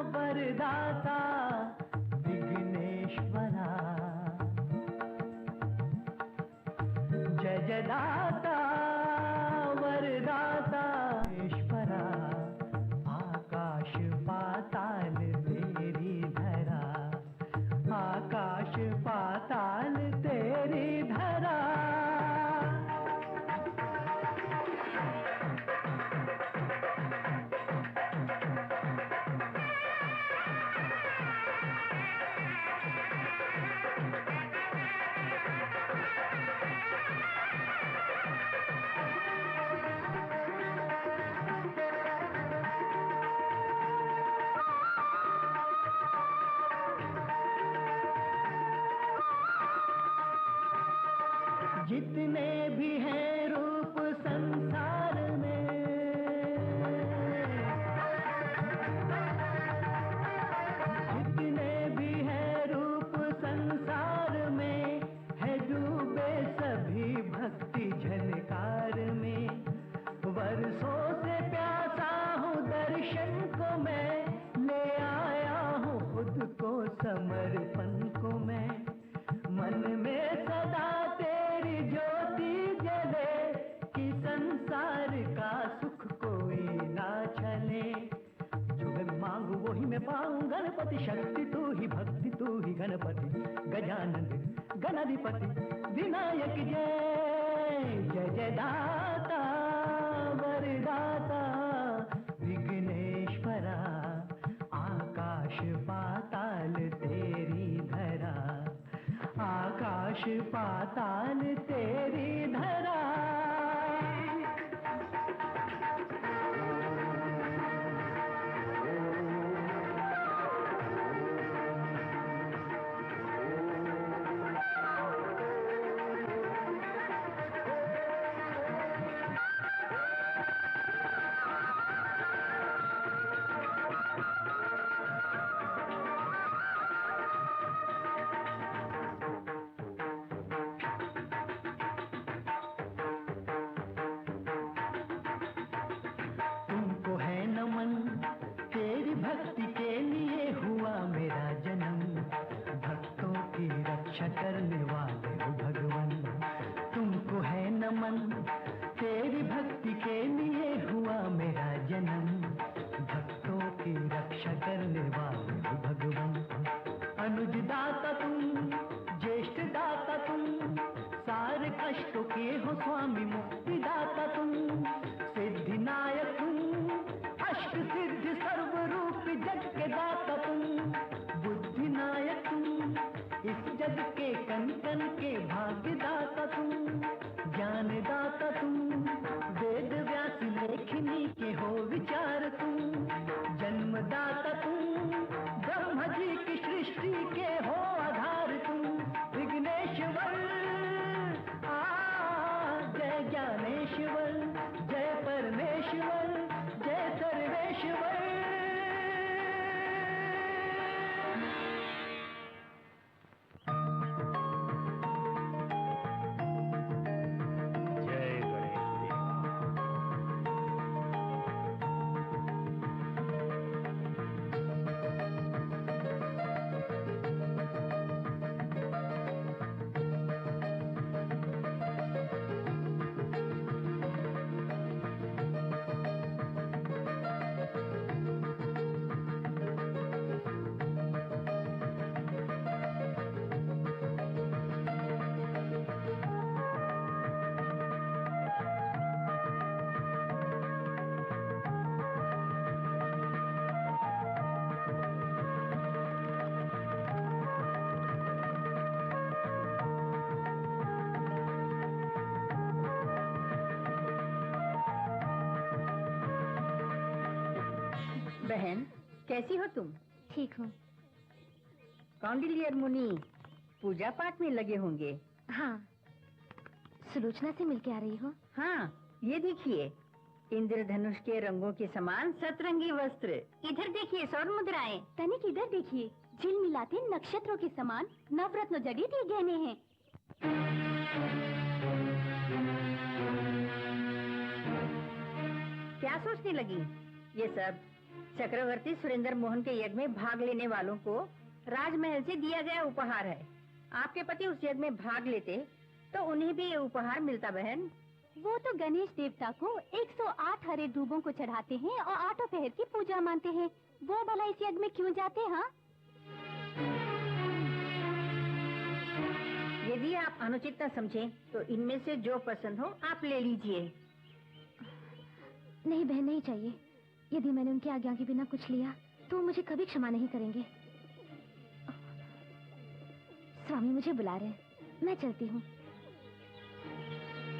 वरदाता विघ्नेश्वरा, जय जयदाता वरदाता ईश्वरा, आकाश पाताल तेरी धरा, आकाश पाताल तेरी धरा। जितने भी हैं रूप संसार में, जितने भी हैं रूप संसार में, है डूबे सभी भक्ति झनकार में। वर्षों से प्यासा हूँ दर्शन को मैं, ले आया हूँ खुद को समर्पण को मैं। मन में सदा तेरी ज्योति जले, कि संसार का सुख कोई ना छले। जो मैं मांगू वही मैं पाऊं, गणपति शक्ति तू ही, भक्ति तू ही गणपति, गजानन गणाधिपति विनायक जय। जय जय दाता वरदाता विघ्नेश्वरा, आकाश पाताल तेरी धरा, आकाश पाताल तेरी धरा। तेरी भक्ति के लिए हुआ मेरा जन्म, भक्तों की रक्षा करने वाले हो भगवान। तुमको है नमन, तेरी भक्ति के लिए हुआ मेरा जन्म, भक्तों की रक्षा करने वाले हो भगवान। अनुज दाता तुम, ज्येष्ठ दाता तुम, सारे कष्टों के हो स्वामी, मुक्ति दाता तुम, सिद्धिनायक तुम, अष्ट सिद्धि सर्वरूप जग के दाता तुम, बुद्धिनायक तुम, इस जग के कण कण के भाग्य दाता तुम, ज्ञान दाता तुम, वेद व्यास लेखनी के हो विचार तुम, जन्मदाता तुम, ब्रह्मा जी की सृष्टि के हो आधार तुम, विघ्नेश्वर जय ज्ञानेश्वर, जय परमेश्वर। बहन, कैसी हो तुम? ठीक हूँ। कौंडिल्य मुनि पूजा पाठ में लगे होंगे। हाँ, सुलोचना से मिलके आ रही हो? हाँ, ये देखिए, इंद्रधनुष के रंगों के समान सतरंगी वस्त्र। इधर देखिए स्वर्ण मुद्राएं। तनिक इधर देखिए, झिलमिलाते नक्षत्रों के समान नवरत्न जड़ित ये गहने हैं। क्या सोचने लगी? ये सब चक्रवर्ती सुरेंद्र मोहन के यज्ञ में भाग लेने वालों को राजमहल से दिया गया उपहार है। आपके पति उस यज्ञ में भाग लेते तो उन्हें भी ये उपहार मिलता बहन। वो तो गणेश देवता को 108 हरे दूबों को चढ़ाते हैं और 8 पहर की पूजा मानते हैं। वो भला इस यज्ञ में क्यों जाते? हाँ, यदि आप अनुचित न समझें तो इनमें से जो पसंद हो आप ले लीजिए। नहीं बहन, नहीं चाहिए। यदि मैंने उनकी आज्ञा के बिना कुछ लिया तो मुझे कभी क्षमा नहीं करेंगे। स्वामी मुझे बुला रहे हैं, मैं चलती हूँ।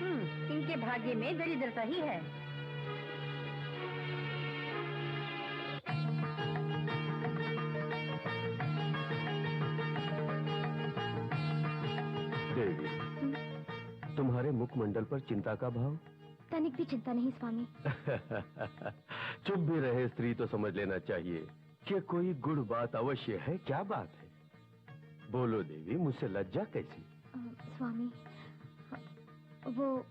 इनके भाग्य में दरिद्रता ही है। देवी, तुम्हारे मुखमंडल पर चिंता का भाव? तनिक भी चिंता नहीं स्वामी। चुप भी रहे स्त्री तो समझ लेना चाहिए कि कोई गुड़ बात अवश्य है। क्या बात है? बोलो देवी, मुझसे लज्जा कैसी? स्वामी, वो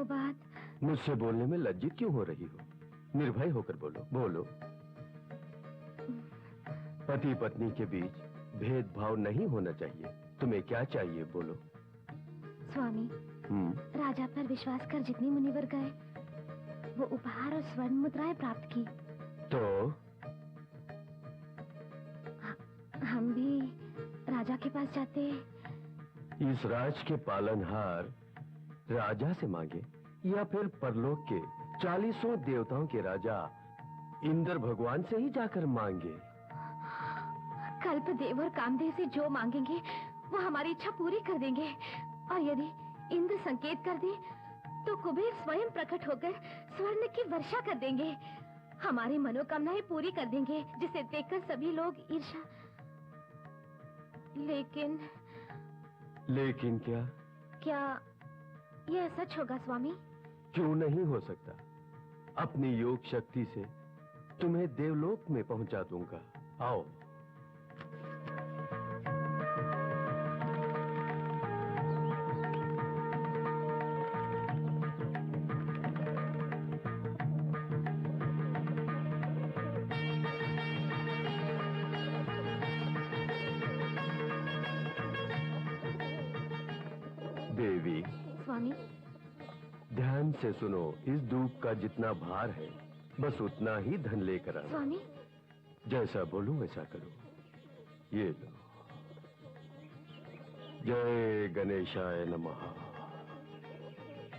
बात। मुझसे बोलने में लज्जित क्यों हो रही हो? निर्भय होकर बोलो, बोलो। पति पत्नी के बीच भेदभाव नहीं होना चाहिए। तुम्हें क्या चाहिए, बोलो। स्वामी, राजा पर विश्वास कर जितनी मुनिवर गए वो उपहार और स्वर्ण मुद्राएं प्राप्त की, तो हम भी राजा के पास जाते। इस राज के पालनहार राजा से मांगे या फिर परलोक के 40 देवताओं के राजा इंद्र भगवान से ही जाकर मांगे? कल्पदेव और कामदेव से जो मांगेंगे वो हमारी इच्छा पूरी कर देंगे। और यदि इंद्र संकेत कर दे तो कुबेर स्वयं प्रकट होकर स्वर्ण की वर्षा कर देंगे, हमारी मनोकामनाएं पूरी कर देंगे, जिसे देखकर सभी लोग ईर्ष्या। लेकिन क्या? क्या यह सच होगा स्वामी? क्यों नहीं हो सकता? अपनी योग शक्ति से तुम्हें देवलोक में पहुंचा दूंगा। आओ। देवी, स्वामी, ध्यान से सुनो। इस दूब का जितना भार है बस उतना ही धन लेकर आना। स्वामी, जैसा बोलूं वैसा करो। ये लो। जय गणेशाय नमः।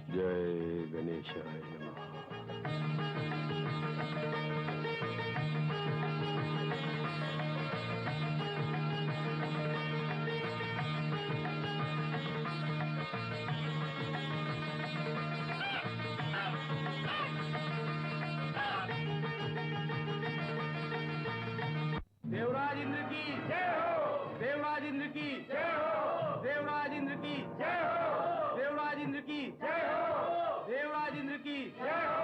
जय गणेशाय नमः। देवराज इंद्र की जय हो। देवराज इंद्र की जय हो। देवराज इंद्र की जय हो। देवराज इंद्र की जय हो। देवराज इंद्र की जय हो।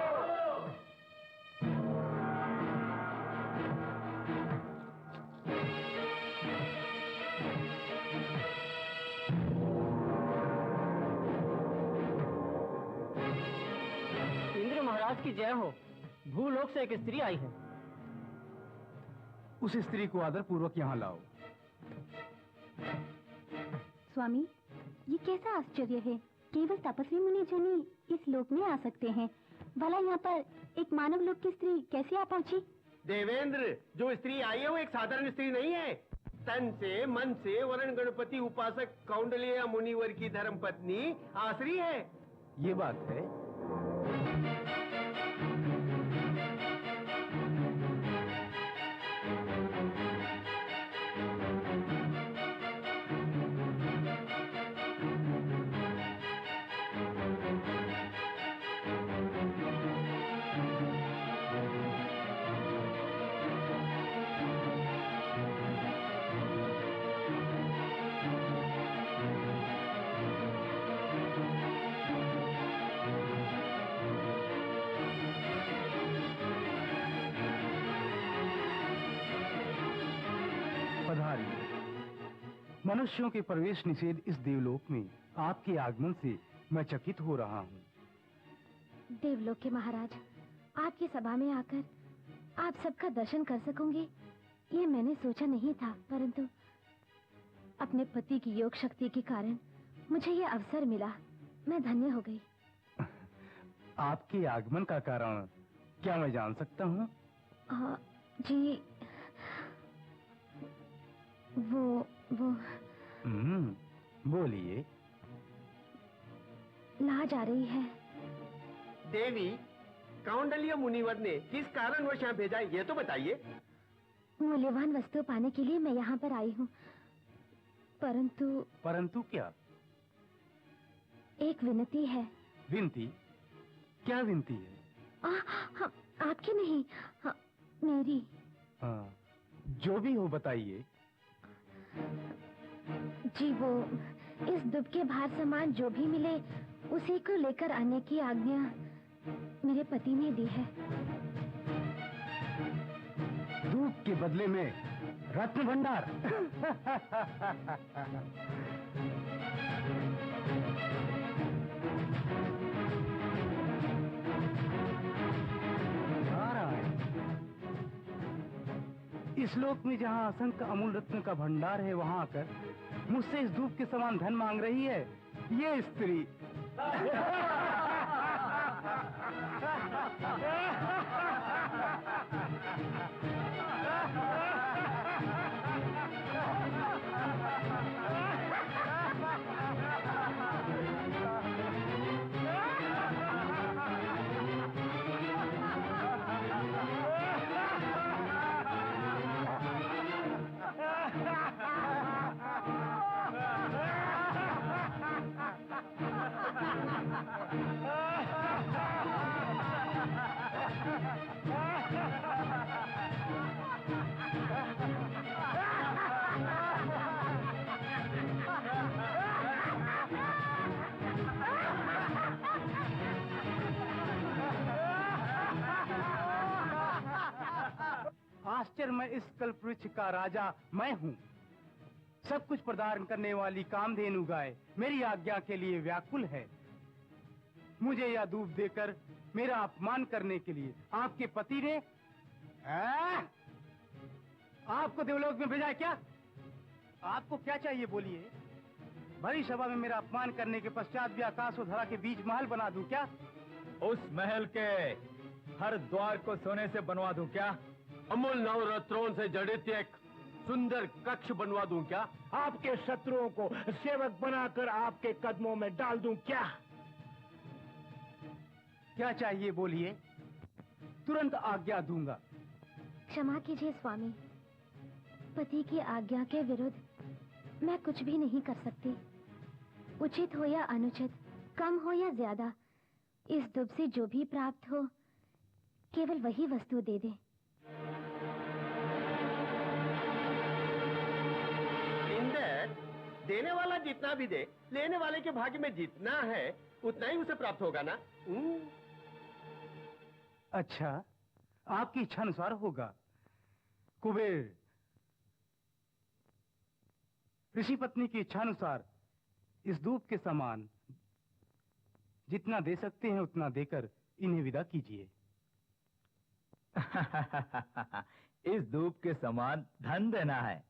इंद्र महाराज की जय हो। भूलोक से एक स्त्री आई है। उस स्त्री को आदर पूर्वक यहाँ लाओ। स्वामी, ये कैसा आश्चर्य है, केवल तपस्वी मुनि जनी इस लोक में आ सकते हैं। भला यहाँ पर एक मानव लोक की स्त्री कैसे आ पहुंची? देवेंद्र, जो स्त्री आई है वो एक साधारण स्त्री नहीं है। तन से मन से वरण गणपति उपासक कौंडल्य मुनिवर की धर्म पत्नी आसरी है। ये बात है। मनुष्यों के प्रवेश निषेध इस देवलोक में आपके आगमन से मैं चकित हो रहा हूँ। देवलोक के महाराज, आपकी सभा में आकर आप सबका दर्शन कर सकूंगी, ये मैंने सोचा नहीं था, परंतु अपने पति की योग शक्ति के कारण मुझे ये अवसर मिला। मैं धन्य हो गई। आपके आगमन का कारण क्या मैं जान सकता हूँ? जी, वो बोलिए। लाज आ रही है। देवी, कौंडल्य मुनिवर ने किस कारणवश यहाँ भेजा है, ये तो बताइए। मूल्यवान वस्तु पाने के लिए मैं यहाँ पर आई हूँ, परंतु क्या? एक विनती है। विनती? क्या विनती है? आपकी नहीं, मेरी। जो भी हो बताइए। जी, वो इस दुब के भार समान जो भी मिले उसी को लेकर आने की आज्ञा मेरे पति ने दी है। धूप के बदले में रत्न भंडार। इस लोक में जहाँ असंख्य अमूल रत्न का भंडार है, वहाँ आकर मुझसे इस धूप के समान धन मांग रही है ये स्त्री। आश्चर्य, मैं इस कल्पवृक्ष का राजा मैं हूँ। सब कुछ प्रदान करने वाली कामधेनु गाय मेरी आज्ञा के लिए व्याकुल है। मुझे यह दूध देकर मेरा अपमान करने के लिए आपके पति ने आपको देवलोक में भेजा है क्या? आपको क्या चाहिए बोलिए? भरी सभा में मेरा अपमान करने के पश्चात भी आकाश और धरा के बीच महल बना दूं क्या? उस महल के हर द्वार को सोने से बनवा दूं क्या? अमूल नवरत्नों से जड़ित एक सुंदर कक्ष बनवा दूं क्या? आपके शत्रुओं को सेवक बनाकर आपके कदमों में डाल दूं क्या? क्या चाहिए बोलिए, तुरंत आज्ञा दूंगा। क्षमा कीजिए स्वामी, पति की आज्ञा के विरुद्ध मैं कुछ भी नहीं कर सकती। उचित हो या अनुचित, कम हो या ज्यादा, इस दुब से जो भी प्राप्त हो केवल वही वस्तु दे दे। इंद्र, देने वाला जितना भी दे, लेने वाले के भाग्य में जितना है उतना ही उसे प्राप्त होगा ना? अच्छा, आपकी इच्छा अनुसार होगा। कुबेर, ऋषि पत्नी की इच्छा अनुसार इस धूप के समान जितना दे सकते हैं उतना देकर इन्हें विदा कीजिए। इस धूप के समान धन देना है।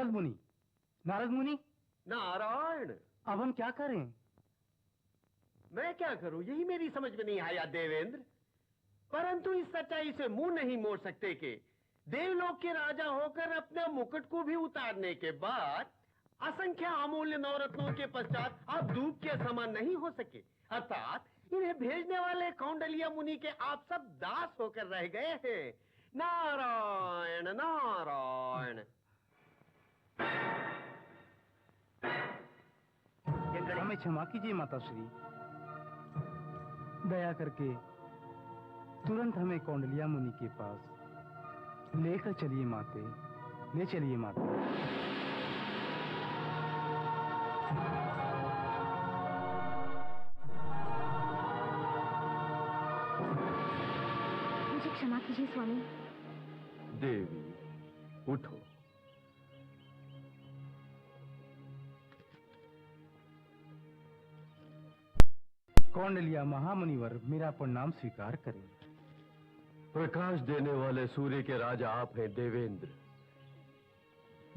नारद मुनि, नारद मुनि, नारायण, अब हम क्या करें? मैं क्या करूं, यही मेरी समझ में नहीं आया देवेंद्र। परंतु इस सच्चाई से मुंह नहीं मोड़ सकते कि देवलोक के राजा होकर अपने मुकुट को भी उतारने के बाद असंख्य अमूल्य नवरत्नों के पश्चात आप धूप के समान नहीं हो सके। अर्थात इन्हें भेजने वाले कौंडलिया मुनि के आप सब दास होकर रह गए हैं। नारायण नारायण। हमें क्षमा कीजिए माता श्री, दया करके तुरंत हमें कौंडलिया मुनि के पास लेकर चलिए माते, ले चलिए माते। मुझे क्षमा कीजिए स्वामी। देवी उठो। कौंडलिया महामुनिवर, मेरा प्रणाम स्वीकार करें। प्रकाश देने वाले सूर्य के राजा आप हैं देवेंद्र।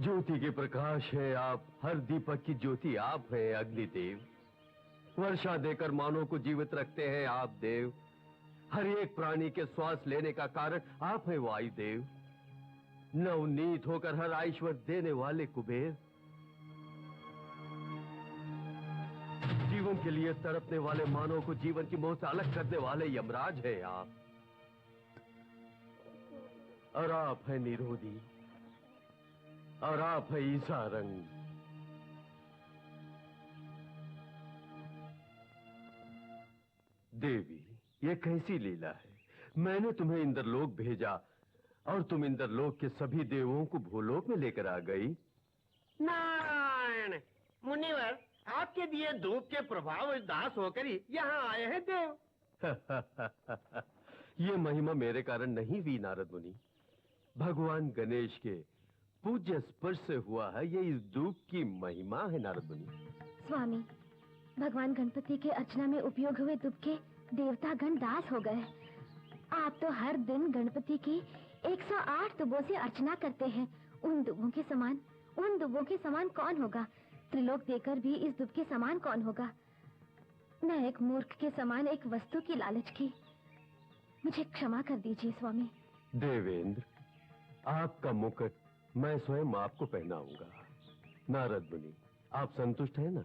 ज्योति के प्रकाश है आप, हर दीपक की ज्योति आप हैं अग्निदेव। वर्षा देकर मानव को जीवित रखते हैं आप देव। हर एक प्राणी के श्वास लेने का कारण आप हैं वायुदेव। नवनीत होकर हर ऐश्वर्य देने वाले कुबेर। जीवन के लिए तड़पने वाले मानव को जीवन की मोह से अलग करने वाले यमराज हैं आप। और आप है निरोधी, और आप है ईसा रंग। देवी, ये कैसी लीला है? मैंने तुम्हें इंद्रलोक भेजा और तुम इंद्रलोक के सभी देवों को भूलोक में लेकर आ गई। नारायण मुनिवर, आपके दिए धूप के प्रभाव दास होकर ही यहाँ आए हैं देव। ये महिमा मेरे कारण नहीं हुई नारद मुनि, भगवान गणेश के पूज्य स्पर्श से हुआ है। ये इस धूप की महिमा है नारद मुनि। स्वामी, भगवान गणपति के अर्चना में उपयोग हुए दुब के देवता गण दास हो गए। आप तो हर दिन गणपति की 108 दुबों से अर्चना करते हैं। उन दुबों के समान कौन होगा? त्रिलोक देकर भी इस दुब के समान कौन होगा? मैं एक मूर्ख के समान एक वस्तु की लालच की। मुझे क्षमा कर दीजिए स्वामी। देवेंद्र, आपका मुकुट मैं स्वयं आपको पहनाऊंगा। नारद मुनि, आप संतुष्ट हैं ना?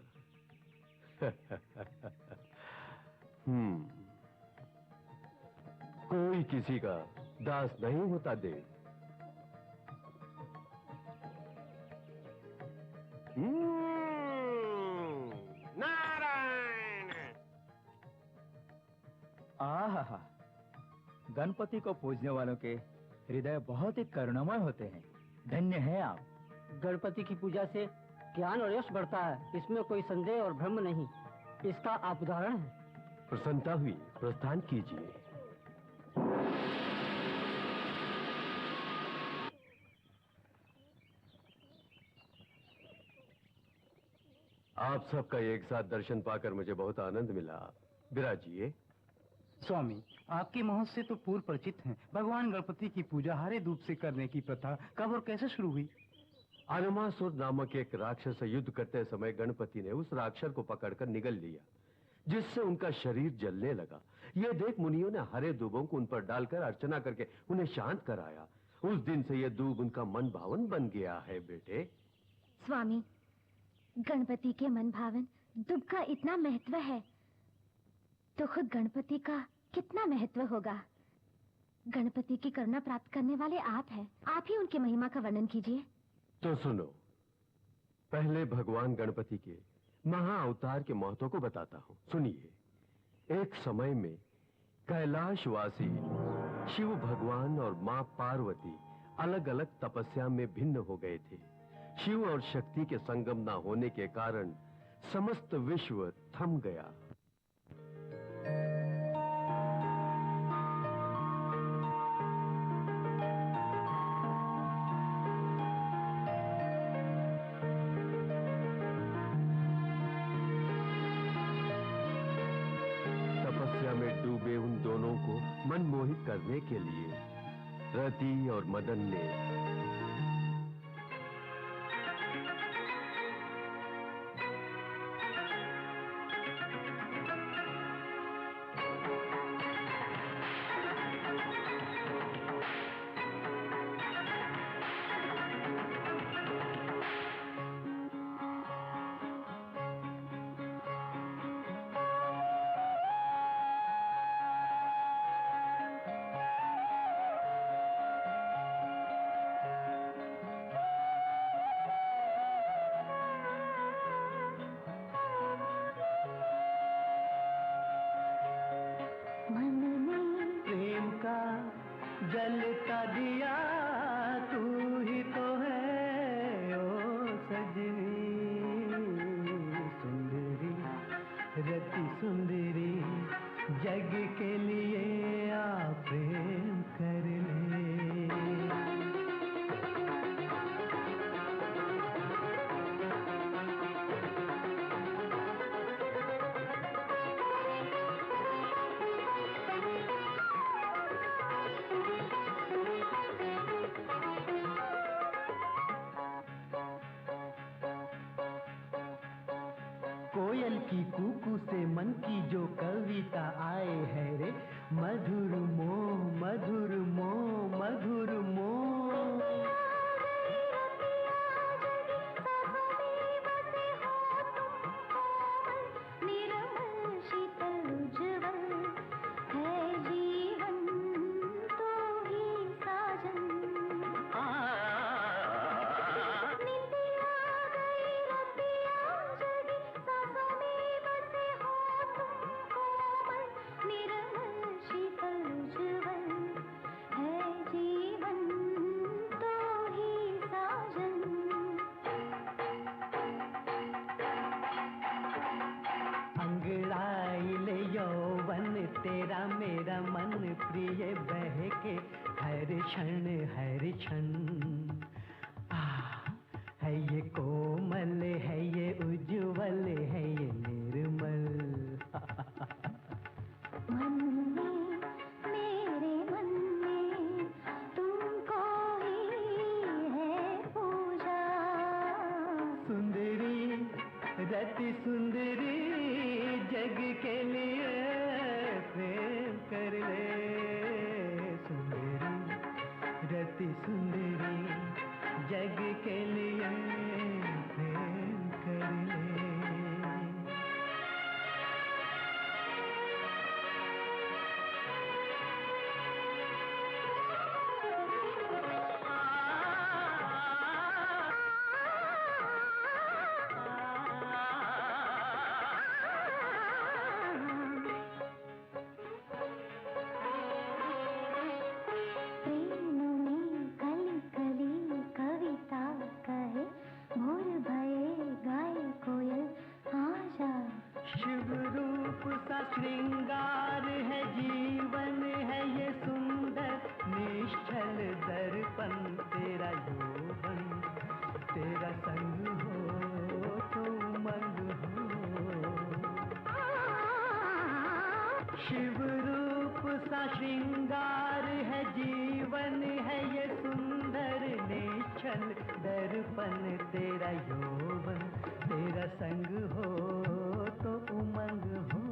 कोई किसी का दास नहीं होता देव। नारायण। आहा, गणपति को पूजने वालों के हृदय बहुत ही करुणामय होते हैं। धन्य हैं आप। गणपति की पूजा से ज्ञान और यश बढ़ता है, इसमें कोई संदेह और भ्रम नहीं। इसका आप उदाहरण है। प्रसन्नता हुई, प्रस्थान कीजिए। आप सबका एक साथ दर्शन पाकर मुझे बहुत आनंद मिला। विराजिए। स्वामी, आपके महोत्सव से तो पूर्व परिचित हैं। भगवान गणपति की पूजा हरे धूप से करने की प्रथा कब और कैसे शुरू हुई? अनमासुर नामक एक राक्षस से युद्ध करते समय गणपति ने उस राक्षस को पकड़कर निगल लिया, जिससे उनका शरीर जलने लगा। ये देख मुनियों ने हरे दूबों को उन पर डालकर अर्चना करके उन्हें शांत कराया। उस दिन से यह दूब उनका मन भावन बन गया है बेटे। स्वामी, गणपति के मन भावन दुब का इतना महत्व है तो खुद गणपति का कितना महत्व होगा। गणपति की करुणा प्राप्त करने वाले आप हैं। आप ही उनकी महिमा का वर्णन कीजिए। तो सुनो, पहले भगवान गणपति के महा अवतार के महत्व को बताता हूँ। सुनिए। एक समय में कैलाशवासी शिव भगवान और माँ पार्वती अलग अलग तपस्या में भिन्न हो गए थे। शिव और शक्ति के संगम न होने के कारण समस्त विश्व थम गया। तपस्या में डूबे उन दोनों को मनमोहित करने के लिए रति और मदन ने जलता दिया तू ही तो है ओ सजनी, सुंदरी रति सुंदरी जग के लिए आप प्रेम कर ले। कोयल की कूकू से मन की जो कविता आए है रे, मधुर मोह मधुर मोह मधुर मोह। तेरा मेरा मन प्रिय बहके हर क्षण हर क्षण। है ये कोमल है ये उज्ज्वल है ये निर्मल। मन में मेरे मन में तुमको ही है पूजा। सुंदरी रति सुंदरी जग के लिए प्रेम कर ले। सुंदरी रति सुंदरी जग के लिए प्रेम कर ले। श्रृंगार है जीवन है ये सुंदर निश्चल दर्पण। तेरा यौवन तेरा संग हो तो उमंग हो। शिव रूप सा श्रृंगार है जीवन है ये सुंदर निश्चल दर्पण। तेरा यौवन तेरा संग हो तो उमंग हो।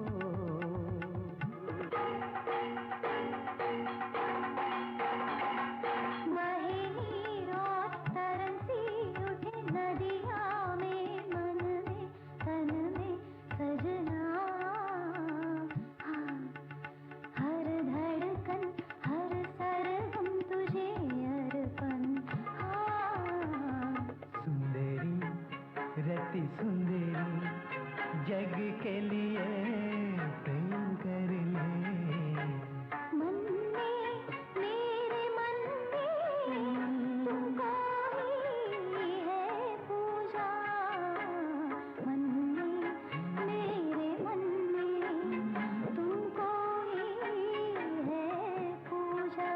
सुंदरी जग के लिए प्रेम कर ले। मन में मेरे मन में तुमको ही है पूजा। मन में मेरे मन में तुमको ही है पूजा।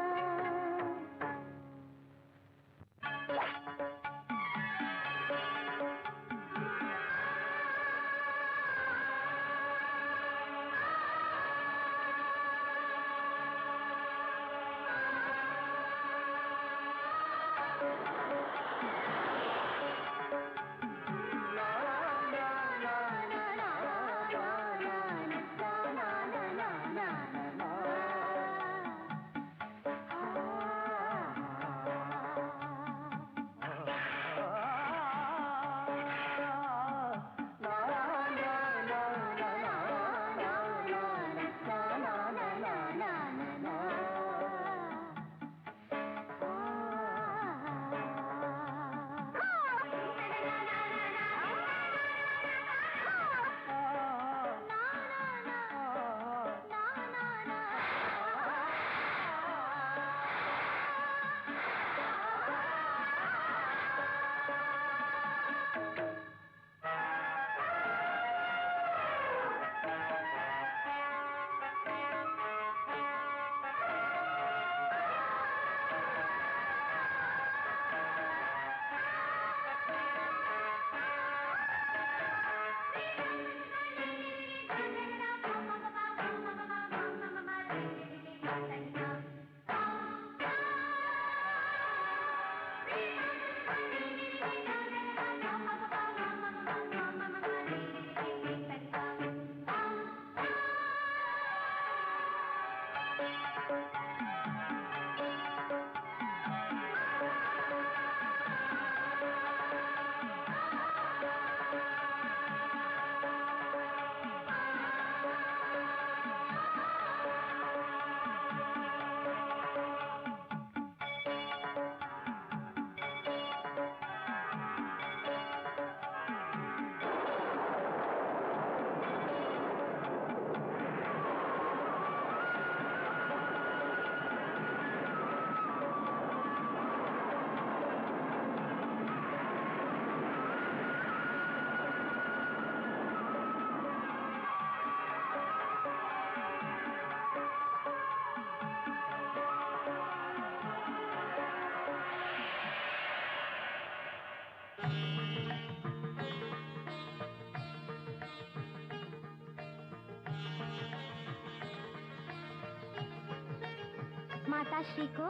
माता श्री को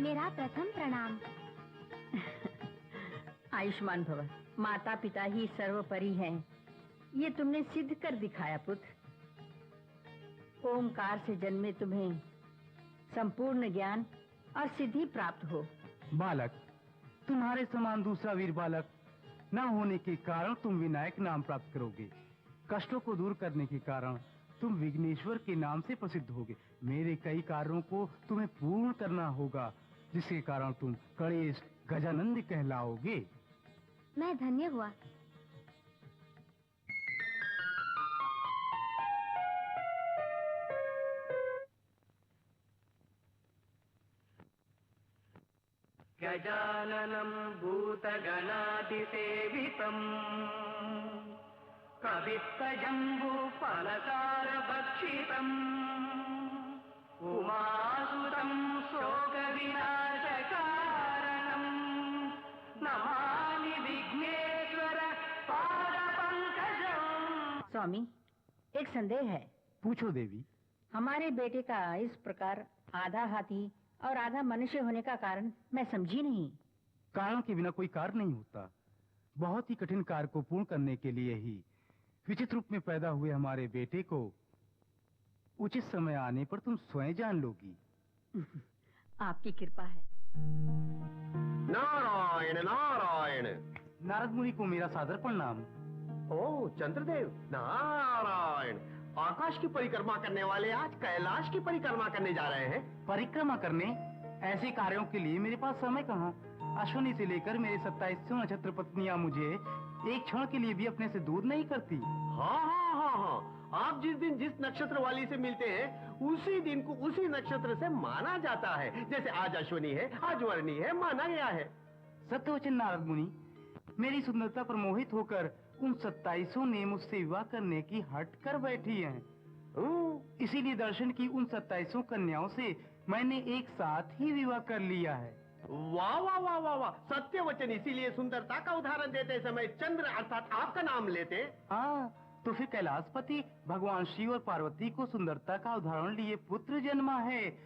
मेरा प्रथम प्रणाम। आयुष्मान भव। माता पिता ही सर्वोपरि हैं, ये तुमने सिद्ध कर दिखाया पुत्र। ओमकार से जन्मे तुम्हें संपूर्ण ज्ञान और सिद्धि प्राप्त हो। बालक, तुम्हारे समान दूसरा वीर बालक न होने के कारण तुम विनायक नाम प्राप्त करोगे। कष्टों को दूर करने के कारण तुम विघ्नेश्वर के नाम से प्रसिद्ध होगे। मेरे कई कार्यों को तुम्हें पूर्ण करना होगा, जिसके कारण तुम गणेश गजानंद कहलाओगे। मैं धन्य हुआ। गजाननं भूतगणाधिसेवितम् कवित्तजम्बूफलसारभक्षितम् उमासुतं शोकविनाशकारणम् नमामि विघ्नेश्वर पादपङ्कजम्। स्वामी, एक संदेह है। पूछो देवी। हमारे बेटे का इस प्रकार आधा हाथी और आधा मनुष्य होने का कारण मैं समझी नहीं। कारण के बिना कोई कार्य नहीं होता। बहुत ही कठिन कार्य को पूर्ण करने के लिए ही विचित्र रूप में पैदा हुए हमारे बेटे को उचित समय आने पर तुम स्वयं जान लोगी। आपकी कृपा है। नारायण नारायण। नारद मुनि को मेरा सादर प्रणाम। ओ चंद्रदेव, नारायण। आकाश की परिक्रमा करने वाले आज कैलाश की परिक्रमा करने जा रहे हैं। परिक्रमा करने? ऐसे कार्यों के लिए मेरे पास समय कहाँ। अश्विनी से लेकर मेरे 27 नक्षत्र पत्नियां मुझे एक क्षण के लिए भी अपने से दूर नहीं करती। हाँ। आप जिस दिन जिस नक्षत्र वाली से मिलते हैं उसी दिन को उसी नक्षत्र से माना जाता है। जैसे आज अश्विनी है, आज वर्णी है, माना गया है। सत्यवचन नारद मुनि, मेरी सुंदरता पर मोहित होकर उन 27 ने मुझसे विवाह करने की हट कर बैठी हैं। इसीलिए दर्शन की उन 27 कन्याओं से मैंने एक साथ ही विवाह कर लिया है। वाह वाह वाह वाह वाह, सत्य वचन। इसीलिए सुंदरता का उदाहरण देते समय चंद्र अर्थात आपका नाम लेते। हाँ, तो फिर कैलाशपति भगवान शिव और पार्वती को सुंदरता का उदाहरण लिए पुत्र जन्मा है।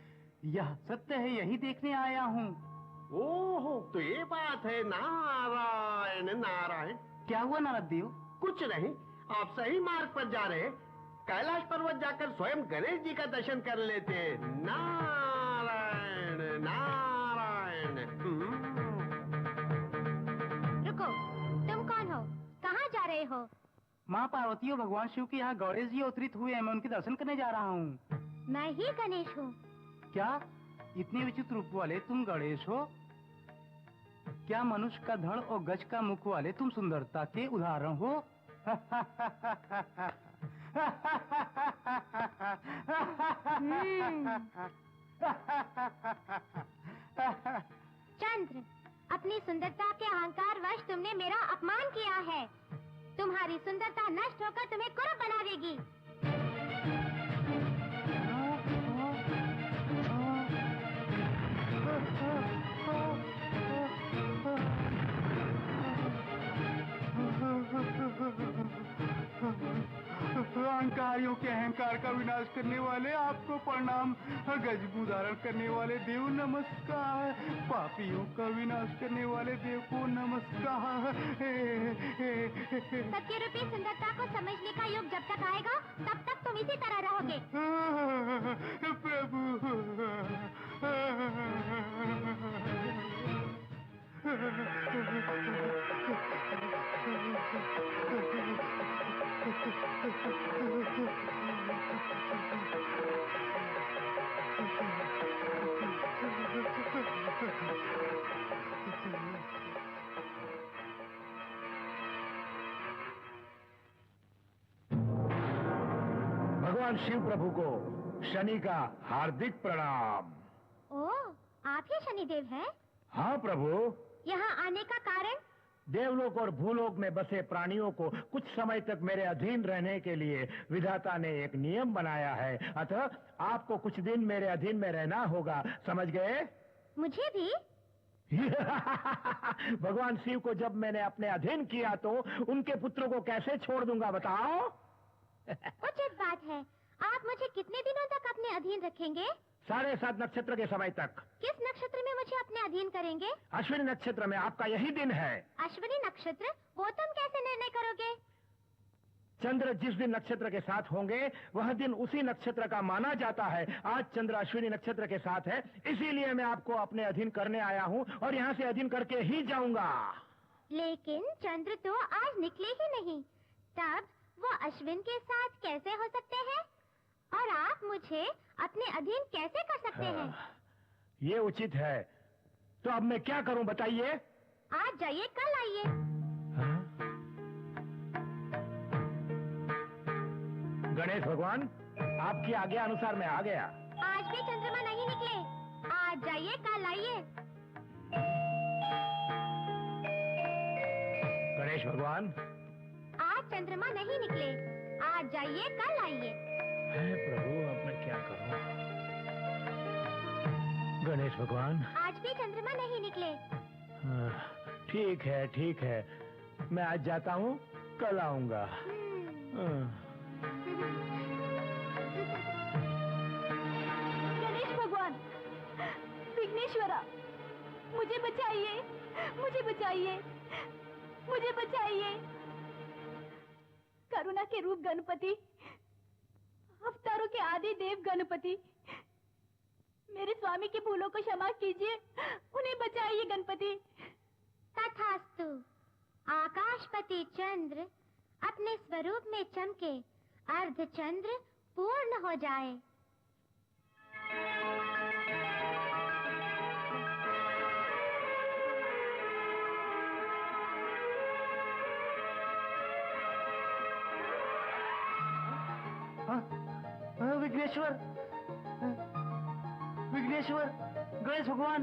यह सत्य है, यही देखने आया हूँ। ओहो, तो ये बात है। नारायण नारायण। क्या हुआ नारद देव? कुछ नहीं, आप सही मार्ग पर जा रहे। कैलाश पर्वत जाकर स्वयं गणेश जी का दर्शन कर लेते। नारायण नारायण। रुको, तुम कौन हो? कहाँ जा रहे हो? माँ पार्वती और भगवान शिव के यहाँ गणेश जी अवतरित हुए हैं, मैं उनके दर्शन करने जा रहा हूँ। मैं ही गणेश हूँ। क्या इतने विचित्र रूप वाले तुम गणेश हो? क्या मनुष्य का धड़ और गज का मुख वाले तुम सुंदरता के उदाहरण हो? चंद्र, अपनी सुंदरता के अहंकार वश तुमने मेरा अपमान किया है। तुम्हारी सुंदरता नष्ट होकर तुम्हें कुरूप बना देगी। अहंकारियों के अहंकार का विनाश करने वाले आपको प्रणाम। गजबू धारण करने वाले देव नमस्कार। पापियों का विनाश करने वाले देव को नमस्कार। सत्य रूपी सुंदरता को समझने का युग जब तक आएगा तब तक तुम इसी तरह रहोगे। प्रभु भगवान शिव प्रभु को शनि का हार्दिक प्रणाम। ओह, आप ही शनिदेव हैं? हाँ प्रभु। यहाँ आने का कारण? देवलोक और भूलोक में बसे प्राणियों को कुछ समय तक मेरे अधीन रहने के लिए विधाता ने एक नियम बनाया है। अतः आपको कुछ दिन मेरे अधीन में रहना होगा, समझ गए? मुझे भी? भगवान शिव को जब मैंने अपने अधीन किया तो उनके पुत्रों को कैसे छोड़ दूंगा बताओ? उचित बात है। आप मुझे कितने दिनों तक अपने अधीन रखेंगे? 7:30 नक्षत्र के समय तक। किस नक्षत्र में मुझे अपने अधीन करेंगे? अश्विनी नक्षत्र में आपका यही दिन है। अश्विनी नक्षत्र? वो तुम कैसे निर्णय करोगे? चंद्र जिस दिन नक्षत्र के साथ होंगे वह दिन उसी नक्षत्र का माना जाता है। आज चंद्र अश्विनी नक्षत्र के साथ है, इसीलिए मैं आपको अपने अधीन करने आया हूँ और यहाँ से अधीन करके ही जाऊंगा। लेकिन चंद्र तो आज निकले ही नहीं, तब वो अश्विन के साथ कैसे हो सकते हैं? और आप मुझे अपने अधीन कैसे कर सकते हैं? ये उचित है, तो अब मैं क्या करूं बताइए? आज जाइए, कल आइए। गणेश भगवान, आपकी आज्ञा अनुसार मैं आ गया। आज भी चंद्रमा नहीं निकले, आज जाइए, कल आइए। गणेश भगवान, आज चंद्रमा नहीं निकले, आज जाइए, कल आइए। हे प्रभु, अब मैं क्या करूं? गणेश भगवान, आज भी चंद्रमा नहीं निकले। ठीक है, मैं आज जाता हूँ, कल आऊंगा। गणेश भगवान, विघ्नेश्वरा, मुझे बचाइए, मुझे बचाइए, मुझे बचाइए। करुणा के रूप गणपति, अवतारों के आदि देव गणपति, मेरे स्वामी की भूलों को क्षमा कीजिए, उन्हें बचाइए गणपति। तथास्तु। आकाशपति चंद्र अपने स्वरूप में चमके, अर्धचंद्र पूर्ण हो जाए। विघ्नेश्वर, विघ्नेश्वर, गणेश भगवान,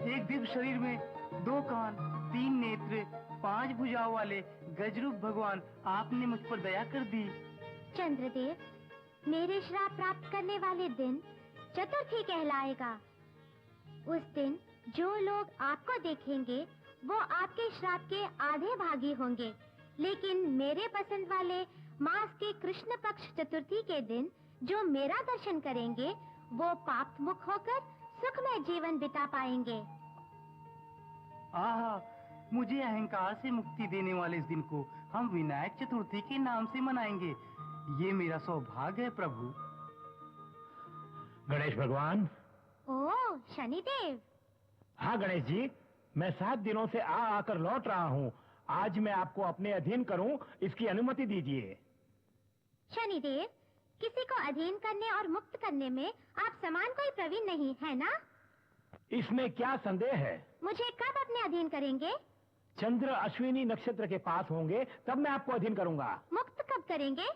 एक दिव्य शरीर में 2 कान, 3 नेत्र, 5 भुजाओं वाले गजरूप भगवान, आपने मुझ पर दया कर दी। चंद्रदेव, मेरे श्राप प्राप्त करने वाले दिन चतुर्थी कहलाएगा। उस दिन जो लोग आपको देखेंगे वो आपके श्राप के आधे भागी होंगे, लेकिन मेरे पसंद वाले मास के कृष्ण पक्ष चतुर्थी के दिन जो मेरा दर्शन करेंगे वो पाप मुक्त होकर सुखमय जीवन बिता पाएंगे। आहा, मुझे अहंकार से मुक्ति देने वाले इस दिन को हम विनायक चतुर्थी के नाम से मनाएंगे। ये मेरा सौभाग्य है प्रभु। गणेश भगवान। ओह, शनिदेव। हाँ गणेश जी, मैं 7 दिनों से आकर लौट रहा हूँ। आज मैं आपको अपने अधीन करूं, इसकी अनुमति दीजिए। शनिदेव, किसी को अधीन करने और मुक्त करने में आप समान कोई प्रवीण नहीं है ना? इसमें क्या संदेह है? मुझे कब अपने अधीन करेंगे? चंद्र अश्विनी नक्षत्र के पास होंगे तब मैं आपको अधीन करूंगा। मुक्त कब करेंगे?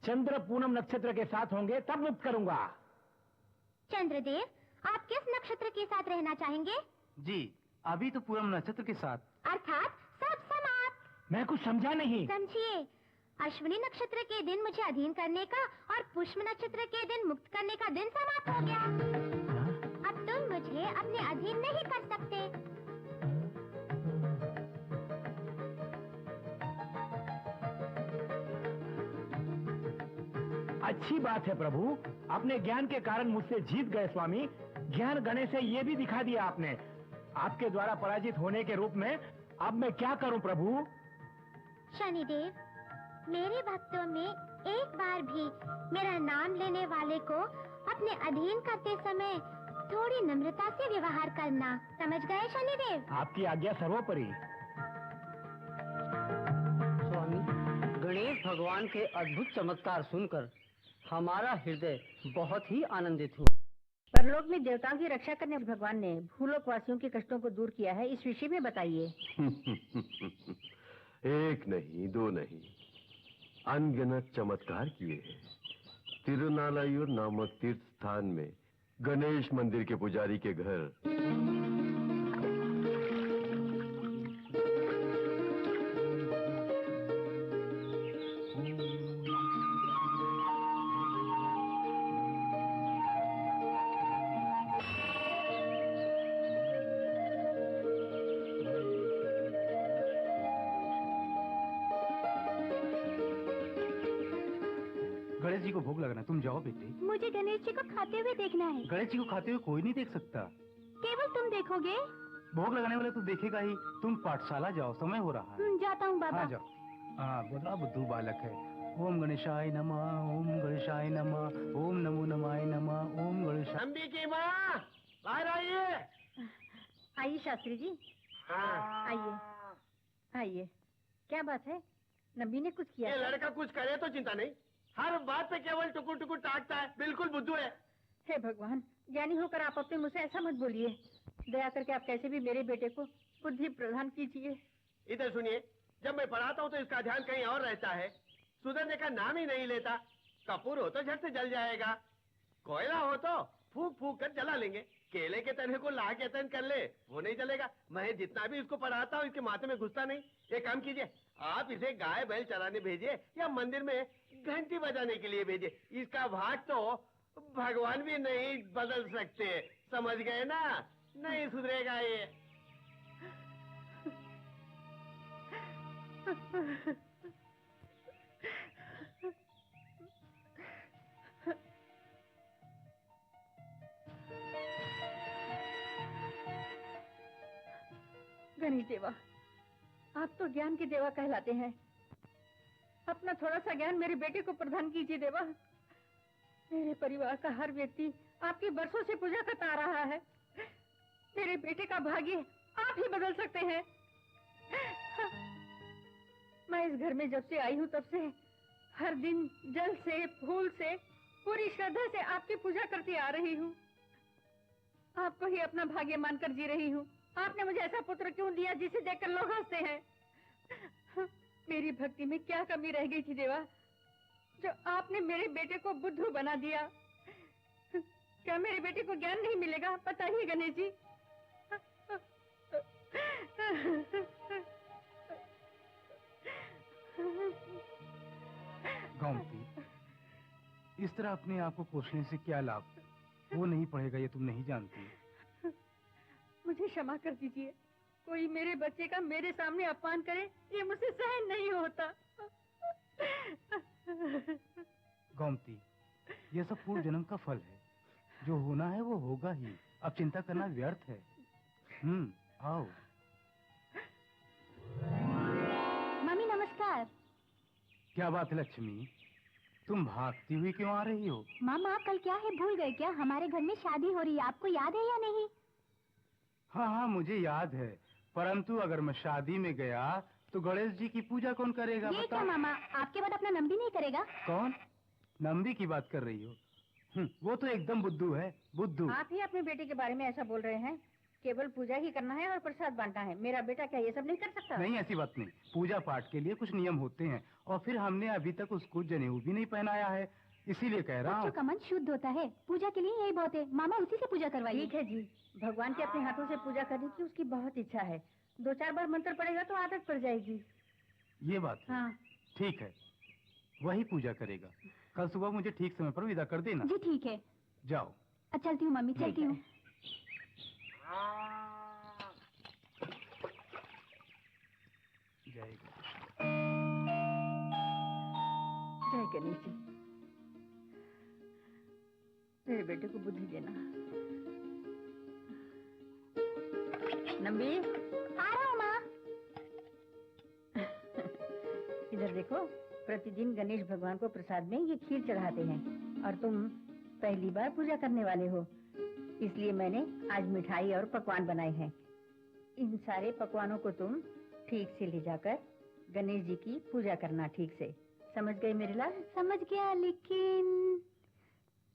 चंद्र पूनम नक्षत्र के साथ होंगे तब मुक्त करूंगा। चंद्रदेव, आप किस नक्षत्र के साथ रहना चाहेंगे? जी, अभी तो पूनम नक्षत्र के साथ। अर्थात सब समाप्त। मैं कुछ समझा नहीं। समझिए, अश्विनी नक्षत्र के दिन मुझे अधीन करने का और पुष्प नक्षत्र के दिन मुक्त करने का दिन समाप्त हो गया। अब तुम मुझे अपने अधीन नहीं कर सकते। अच्छी बात है प्रभु, अपने ज्ञान के कारण मुझसे जीत गए स्वामी। ज्ञान गणेश से ये भी दिखा दिया आपने। आपके द्वारा पराजित होने के रूप में अब मैं क्या करूं प्रभु? शनिदेव, मेरे भक्तों में एक बार भी मेरा नाम लेने वाले को अपने अधीन करते समय थोड़ी नम्रता से व्यवहार करना, समझ गए शनिदेव? आपकी आज्ञा सर्वोपरि। स्वामी, गणेश भगवान के अद्भुत चमत्कार सुनकर हमारा हृदय बहुत ही आनंदित हुआ। परलोक में देवताओं की रक्षा करने भगवान ने भूलोक वासियों के कष्टों को दूर किया है, इस विषय में बताइए। एक नहीं, 2 नहीं, अनगिनत चमत्कार किए हैं। तिरुनालायुर नामक तीर्थ स्थान में गणेश मंदिर के पुजारी के घर गणेश जी को भोग लगाना, तुम जाओ बेटे। मुझे गणेश जी को खाते हुए देखना है। गणेश जी को खाते हुए कोई नहीं देख सकता, केवल तुम देखोगे। भोग लगाने वाले तो देखेगा ही। तुम पाठशाला जाओ, समय हो रहा है। जाता हूँ बाबा। हाँ जाओ। हाँ, बड़ा बुद्धू बालक है। ओम गणेशाय नमः, ओम गणेशाय नमः, ओम नमो नमाय नमः, ओम गणेशाय। नंदी की माँ, बाहर आइए। आइए शास्त्री जी, हाँ। आइए आइए। क्या बात है, नबी ने कुछ किया? ये लड़का कुछ करे तो चिंता नहीं, हर बात पे केवल टुकुर टुकुर टाकता है, बिल्कुल बुद्धू है। हे भगवान, ज्ञानी होकर आप अपने मुझसे ऐसा मत बोलिए। दया करके आप कैसे भी मेरे बेटे को बुद्धि प्रदान कीजिए। इधर सुनिए, जब मैं पढ़ाता हूँ तो इसका ध्यान कहीं और रहता है, सुधरने का नाम ही नहीं लेता। कपूर हो तो झट से जल जाएगा, कोयला हो तो फूक फूक कर जला लेंगे, केले के तने को ला के तन कर ले वो नहीं चलेगा। मैं जितना भी इसको पढ़ाता हूँ इसके माथे में घुसता नहीं। एक काम कीजिए, आप इसे गाय बैल चराने भेजिए या मंदिर में घंटी बजाने के लिए भेजिए। इसका भाग तो भगवान भी नहीं बदल सकते, समझ गए ना? नहीं सुधरेगा ये। गणेश देवा, आप तो ज्ञान के देवा कहलाते हैं। अपना थोड़ा सा ज्ञान मेरे बेटे को प्रदान कीजिए देवा। मेरे परिवार का हर व्यक्ति आपकी बरसों से पूजा करता आ रहा है। मेरे बेटे का भाग्य आप ही बदल सकते हैं। मैं इस घर में जब से आई हूँ तब से हर दिन जल से फूल से पूरी श्रद्धा से आपकी पूजा करती आ रही हूँ। आपको ही अपना भाग्य मानकर जी रही हूँ। आपने मुझे ऐसा पुत्र क्यों दिया जिसे देखकर लोग हंसते हैं? मेरी भक्ति में क्या कमी रह गई थी देवा, जो आपने मेरे बेटे को बुद्धू बना दिया? क्या मेरे बेटे को ज्ञान नहीं मिलेगा? बताइए गणेश जी। गोमती, इस तरह अपने आप को कोसने से क्या लाभ? वो नहीं पढ़ेगा ये तुम नहीं जानती। मुझे क्षमा कर दीजिए। कोई मेरे बच्चे का मेरे सामने अपमान करे, ये मुझसे सहन नहीं होता। गोमती, ये सब पूर्व जन्म का फल है। जो होना है वो होगा ही। अब चिंता करना व्यर्थ है। आओ। मम्मी नमस्कार। क्या बात है लक्ष्मी, तुम भागती हुई क्यों आ रही हो? मामा कल क्या है भूल गए क्या? हमारे घर में शादी हो रही है, आपको याद है या नहीं? हाँ हाँ मुझे याद है, परंतु अगर मैं शादी में गया तो गणेश जी की पूजा कौन करेगा? ये क्या मामा, आपके बाद अपना नंबी नहीं करेगा? कौन? नंबी की बात कर रही हो? वो तो एकदम बुद्धू है, बुद्धू। आप ही अपने बेटे के बारे में ऐसा बोल रहे हैं। केवल पूजा ही करना है और प्रसाद बांटना है। मेरा बेटा क्या ये सब नहीं कर सकता? नहीं, ऐसी बात नहीं। पूजा पाठ के लिए कुछ नियम होते हैं, और फिर हमने अभी तक उसको जनेऊ भी नहीं पहनाया है, इसीलिए कह रहा हूँ। बच्चों का मन शुद्ध होता है, पूजा के लिए यही बहुत है। मामा उसी से पूजा करवाइए। ठीक है जी, भगवान के अपने हाथों से पूजा करने की उसकी बहुत इच्छा है। 2-4 बार मंत्र पड़ेगा तो आदत पड़ जाएगी। ये बात है। हाँ ठीक है, वही पूजा करेगा। कल सुबह मुझे ठीक समय पर विदा कर देना। जी ठीक है। जाओ। चलती हूँ मम्मी, चलती हूँ। जय गणेश जी, मेरे बेटे को बुद्धि देना। नंबी, आ रहा हूँ माँ। इधर देखो, प्रतिदिन गणेश भगवान को प्रसाद में ये खीर चढ़ाते हैं और तुम पहली बार पूजा करने वाले हो, इसलिए मैंने आज मिठाई और पकवान बनाए हैं। इन सारे पकवानों को तुम ठीक से ले जाकर गणेश जी की पूजा करना। ठीक से समझ गए मेरे लाल? समझ गया,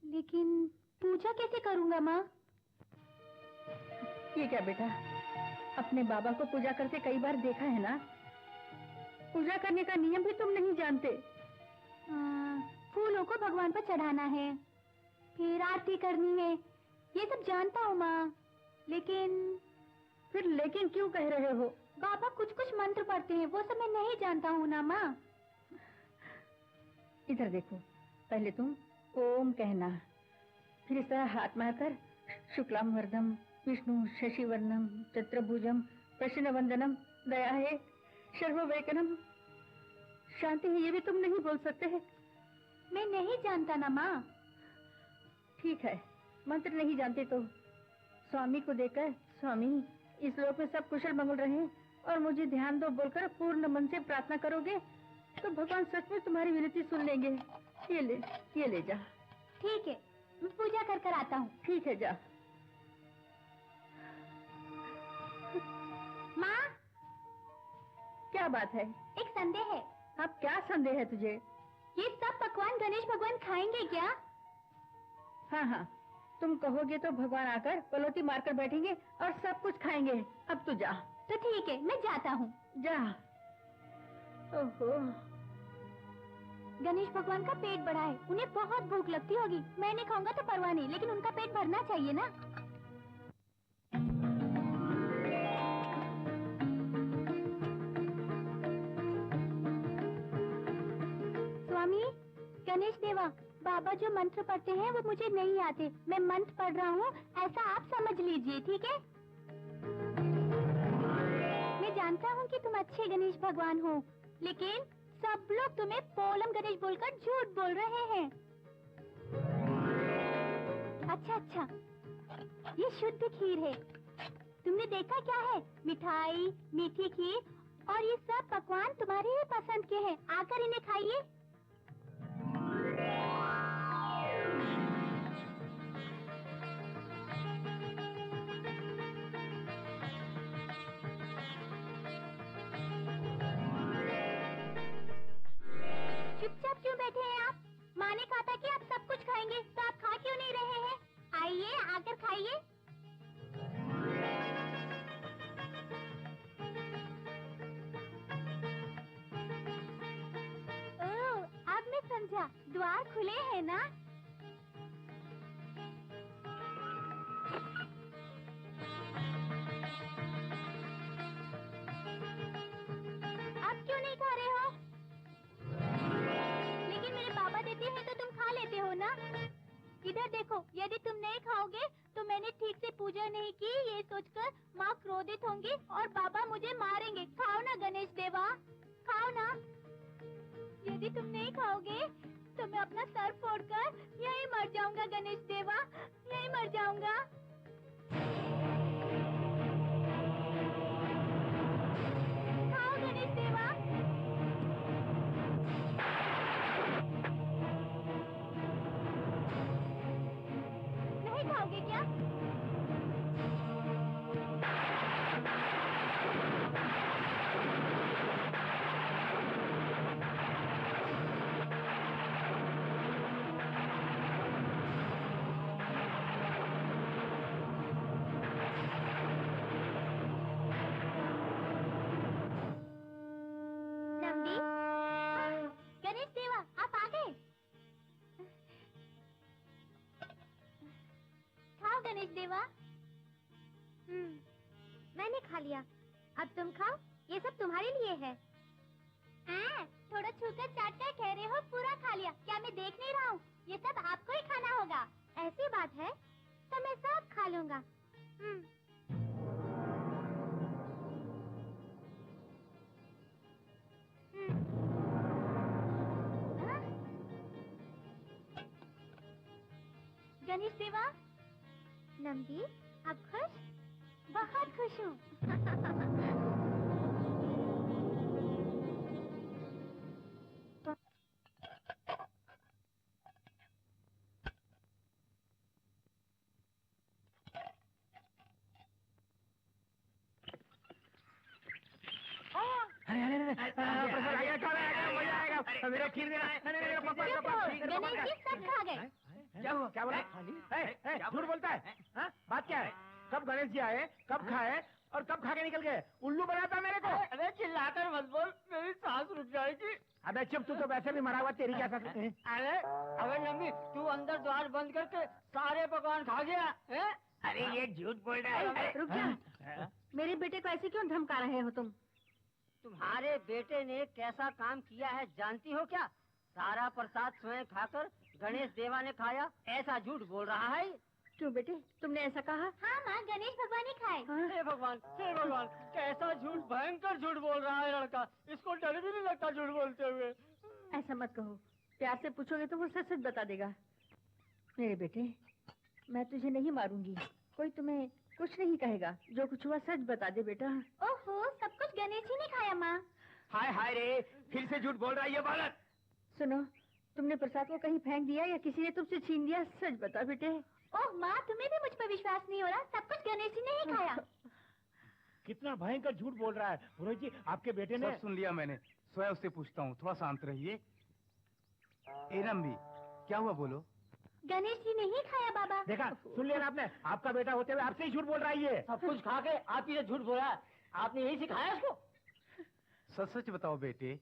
लेकिन पूजा कैसे करूँगा माँ? ये क्या बेटा, अपने बाबा को पूजा करते कई बार देखा है ना। पूजा करने का नियम भी तुम नहीं जानते। फूलों को भगवान पर चढ़ाना है, फिर आरती करनी है, ये सब जानता हूँ माँ। फिर लेकिन क्यों कह रहे हो? बाबा कुछ कुछ मंत्र पढ़ते हैं, वो सब मैं नहीं जानता हूँ ना माँ। इधर देखो, पहले तुम ओम कहना, फिर इस तरह हाथ मारकर शुक्लाम वरदम विष्णु शशिवर्णम चतुर्भुजम प्रसन्नवदनम दया है सर्ववैकनम शांति है, ये भी तुम नहीं बोल सकते हैं। मैं नहीं जानता ना माँ। ठीक है, मंत्र नहीं जानते तो स्वामी को देकर स्वामी इस लोक में सब कुशल मंगल रहे और मुझे ध्यान दो बोलकर पूर्ण मन से प्रार्थना करोगे तो भगवान सच में तुम्हारी विनती सुन लेंगे। ये ले जा। ठीक है, मैं पूजा कर कर आता हूँ। ठीक है, जा। माँ, क्या बात है? एक संदेह है। अब क्या संदेह है तुझे? ये सब पकवान गणेश भगवान खाएंगे क्या? हाँ, तुम कहोगे तो भगवान आकर पलोटी मारकर बैठेंगे और सब कुछ खाएंगे। अब तू जा। तो ठीक है, मैं जाता हूँ। जा। ओहो, गणेश भगवान का पेट बड़ा है, उन्हें बहुत भूख लगती होगी। मैं नहीं खाऊंगा तो परवाह नहीं, लेकिन उनका पेट भरना चाहिए ना। स्वामी, गणेश देवा, बाबा जो मंत्र पढ़ते हैं वो मुझे नहीं आते। मैं मंत्र पढ़ रहा हूँ, ऐसा आप समझ लीजिए, ठीक है? मैं जानता हूँ कि तुम अच्छे गणेश भगवान हो, लेकिन सब लोग तुम्हें पोलम गणेश बोलकर झूठ बोल रहे हैं। अच्छा, ये शुद्ध खीर है। तुमने देखा क्या है? मिठाई, मीठी खीर और ये सब पकवान तुम्हारे ही पसंद के हैं। आकर इन्हें खाइए। चुपचाप क्यों बैठे हैं आप? माँ ने कहा था कि आप सब कुछ खाएंगे, तो आप खा क्यों नहीं रहे हैं? आइए, आकर खाइए। ओह, अब मैं समझा, द्वार खुले हैं ना? आप क्यों नहीं खा रहे हो? लेकिन मेरे पापा देते हैं तो तुम खा लेते हो ना? इधर देखो, यदि तुम नहीं खाओगे तो मैंने ठीक से पूजा नहीं की, ये सोचकर माँ क्रोधित होंगी और बाबा मुझे मारेंगे। खाओ ना गणेश देवा, खाओ ना। यदि तुम नहीं खाओगे तो मैं अपना सर फोड़कर यहीं मर जाऊंगा गणेश देवा, यहीं मर जाऊंगा। खाओ गणेश देवा। नहीं खाओगे क्या? नंदी, गणेश देवा, आप आ गए। खाओ गणेश देवा। मैंने खा लिया, अब तुम खाओ, ये सब तुम्हारे लिए है। थोड़ा छूकर चाट कर कह रहे हो पूरा खा लिया, क्या मैं देख नहीं रहा हूँ? ये सब आपको ही खाना होगा। ऐसी बात है तो मैं सब खा लूंगा। गणेश देवा, नंदी, आप खुश? बहुत खुश हूँ। मेरा खीर देना। गणेश जी सब खा गए। क्या हुआ? क्या बोला? झूठ बोलता है? हाँ? बात क्या है? कब गणेश जी आए, कब खाए और कब खा के निकल गए? उल्लू बनाता मेरे को। अरे चिल्लाकर मत बोल, मेरी सांस रुक जाएगी। अबे चुप, तू तो वैसे भी मरा हुआ, तेरी क्या सांस? अरे नंदी, तू अंदर द्वार बंद करके सारे पकवान खा गया है? अरे ये झूठ बोल रहा है। रुक जा। मेरे बेटे को ऐसे क्यों धमका रहे हो तुम? तुम्हारे बेटे ने कैसा काम किया है जानती हो क्या? सारा प्रसाद स्वयं खाकर गणेश देवा ने खाया, ऐसा झूठ बोल रहा है। क्यों बेटे, तुमने ऐसा कहा? हाँ माँ, गणेश भगवान ही खाए। हे भगवान, कैसा झूठ, भयंकर झूठ बोल रहा है लड़का। इसको डर भी नहीं लगता झूठ बोलते हुए। ऐसा मत कहो, प्यार से पूछोगे तो वो सच सच बता देगा। मेरे बेटे, मैं तुझे नहीं मारूंगी, कोई तुम्हें कुछ नहीं कहेगा। जो कुछ हुआ सच बता दे बेटा। ओहो, सब कुछ गणेश ही ने खाया माँ। हाय हाय रे, फिर से झूठ बोल रहा है ये बालक। सुनो, तुमने प्रसाद को कहीं फेंक दिया या किसी ने तुमसे छीन दिया? सच बता बेटे। ओह माँ, तुम्हें भी मुझ पर विश्वास नहीं हो रहा? सब कुछ गणेश ही ने ही खाया। कितना भयंकर झूठ बोल रहा है पुरोहित जी। आपके बेटे ने सब सुन लिया मैंने, स्वयं उससे पूछता हूँ, थोड़ा शांत रहिए। एनम भी, क्या हुआ बोलो? गणेश जी ने ही खाया बाबा। देखा, सुन लिया ना आपने? आपका बेटा होते हुए आपसे ही झूठ बोल रहा है ये। सब कुछ खा के आप ही से झूठ बोला। आपने यही सिखाया उसको? सच सच बताओ बेटे।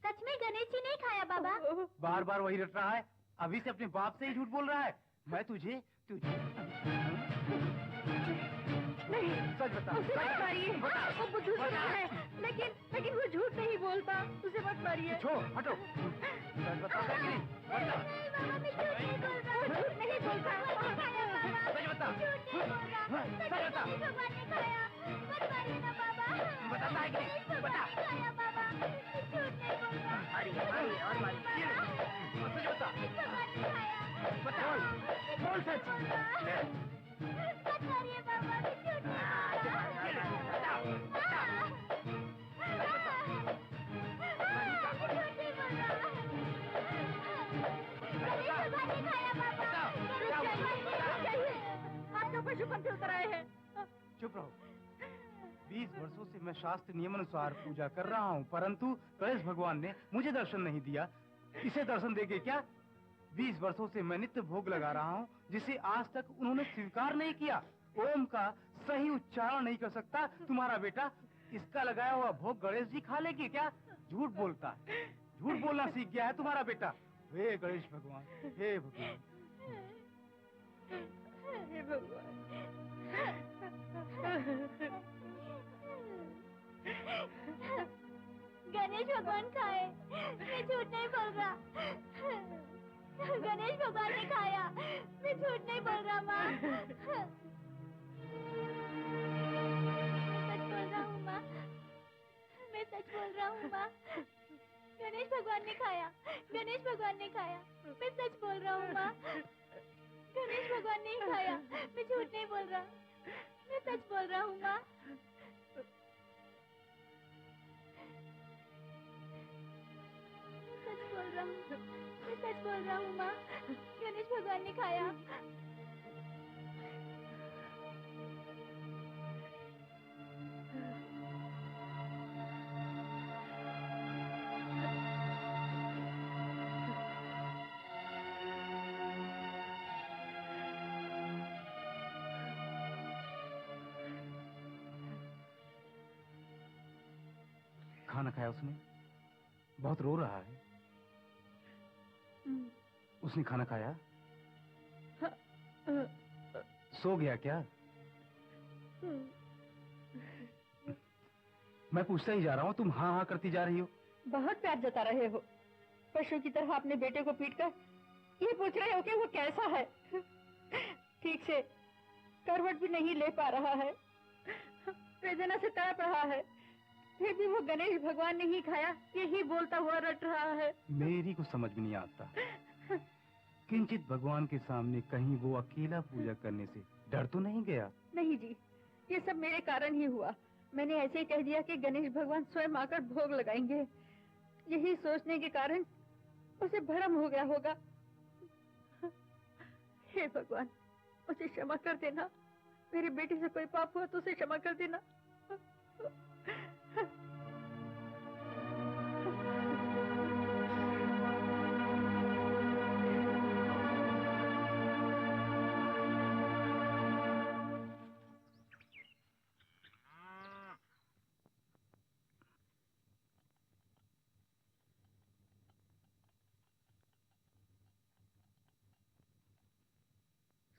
सच में गणेश जी ने ही खाया बाबा। बार बार वही रट रहा है, अभी से अपने बाप से ही झूठ बोल रहा है। मैं तुझे नहीं, सच बता। उसे मत मारिए, वो बुद्धू है, लेकिन वो झूठ नहीं बोलता। उसे मत मारिए। छोड़, हटो। सच बता कि नहीं? बाबा, मैं झूठ नहीं बोल रहा। वो झूठ नहीं बोलता। सच बता। सच बता। भगवान ने खाया। मत मारिए ना बाबा। बताता है कि नहीं? बता। खाया बाबा, झूठ नहीं बोल रहा। मारिए और मारिए। सच बता। भगवान ने खाया। बता, बोल सच। मत मारिए बाबा, मैं झूठ नहीं बोल रहा। आप तो पशुपन से उतर आए हैं। चुप रहो। 20 वर्षों से मैं शास्त्र नियमानुसार पूजा कर रहा हूँ, परंतु गणेश भगवान ने मुझे दर्शन नहीं दिया। इसे दर्शन देंगे क्या? 20 वर्षों से मैं नित्य भोग लगा रहा हूँ, जिसे आज तक उन्होंने स्वीकार नहीं किया। ओम का सही उच्चारण नहीं कर सकता तुम्हारा बेटा। इसका लगाया हुआ भोग गणेश जी खा लेंगे क्या? झूठ बोलता है, झूठ बोलना सीख गया है तुम्हारा बेटा। हे गणेश भगवान, हे भगवान, हे भगवान। गणेश भगवान खाए, मैं झूठ नहीं बोल रहा। गणेश भगवान ने खाया, मैं झूठ नहीं बोल रहा माँ। सच बोल रहा हूँ माँ, मैं सच बोल रहा हूँ माँ। गणेश भगवान ने खाया, गणेश भगवान ने खाया, मैं सच बोल रहा हूँ माँ। गणेश भगवान ने ही खाया, मैं झूठ नहीं बोल रहा, मैं सच बोल रहा हूँ माँ। सच बोल रहा हूँ, मैं सच बोल रहा हूँ माँ। गणेश भगवान ने खाया। खाना खाया उसने? बहुत रो रहा है। उसने खाना खाया? सो गया क्या? मैं पूछता ही जा रहा हूँ, तुम हाँ हाँ करती जा रही हो। बहुत प्यार जता रहे हो। पशु की तरह अपने बेटे को पीटकर ये पूछ रहे हो कि वो कैसा है। ठीक से करवट भी नहीं ले पा रहा है, वेदना से तड़प रहा है, फिर भी वो गणेश भगवान ने ही खाया यही बोलता हुआ रट रहा है। मेरी को समझ में नहीं आता। किंचित भगवान के सामने कहीं वो अकेला पूजा करने से डर तो नहीं गया? नहीं जी, ये सब मेरे कारण ही हुआ। मैंने ऐसे ही कह दिया कि गणेश भगवान स्वयं आकर भोग लगाएंगे। यही सोचने के कारण उसे भ्रम हो गया होगा। हे भगवान, उसे क्षमा कर देना। मेरे बेटे से कोई पाप हुआ तो उसे क्षमा कर देना।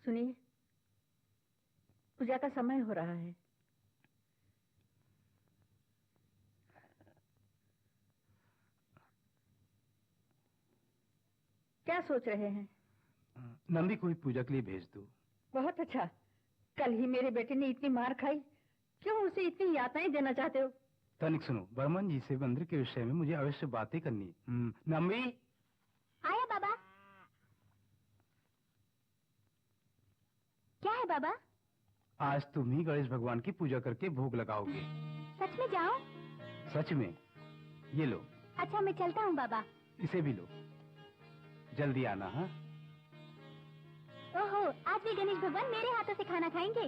सुनिए, पूजा का समय हो रहा है। क्या सोच रहे हैं? नंदी को ही पूजा के लिए भेज दो। बहुत अच्छा। कल ही मेरे बेटे ने इतनी मार खाई, क्यों उसे इतनी यातनाएं देना चाहते हो? तनिक सुनो, बर्मन जी से मंदिर के विषय में मुझे अवश्य बातें करनी है। नंदी, बाबा? आज तुम ही गणेश भगवान की पूजा करके भोग लगाओगे। सच में जाओ? सच में। ये लो। अच्छा मैं चलता हूँ बाबा। इसे भी लो। जल्दी आना। हाँ। ओहो, आज भी गणेश भगवान मेरे हाथों से खाना खाएंगे।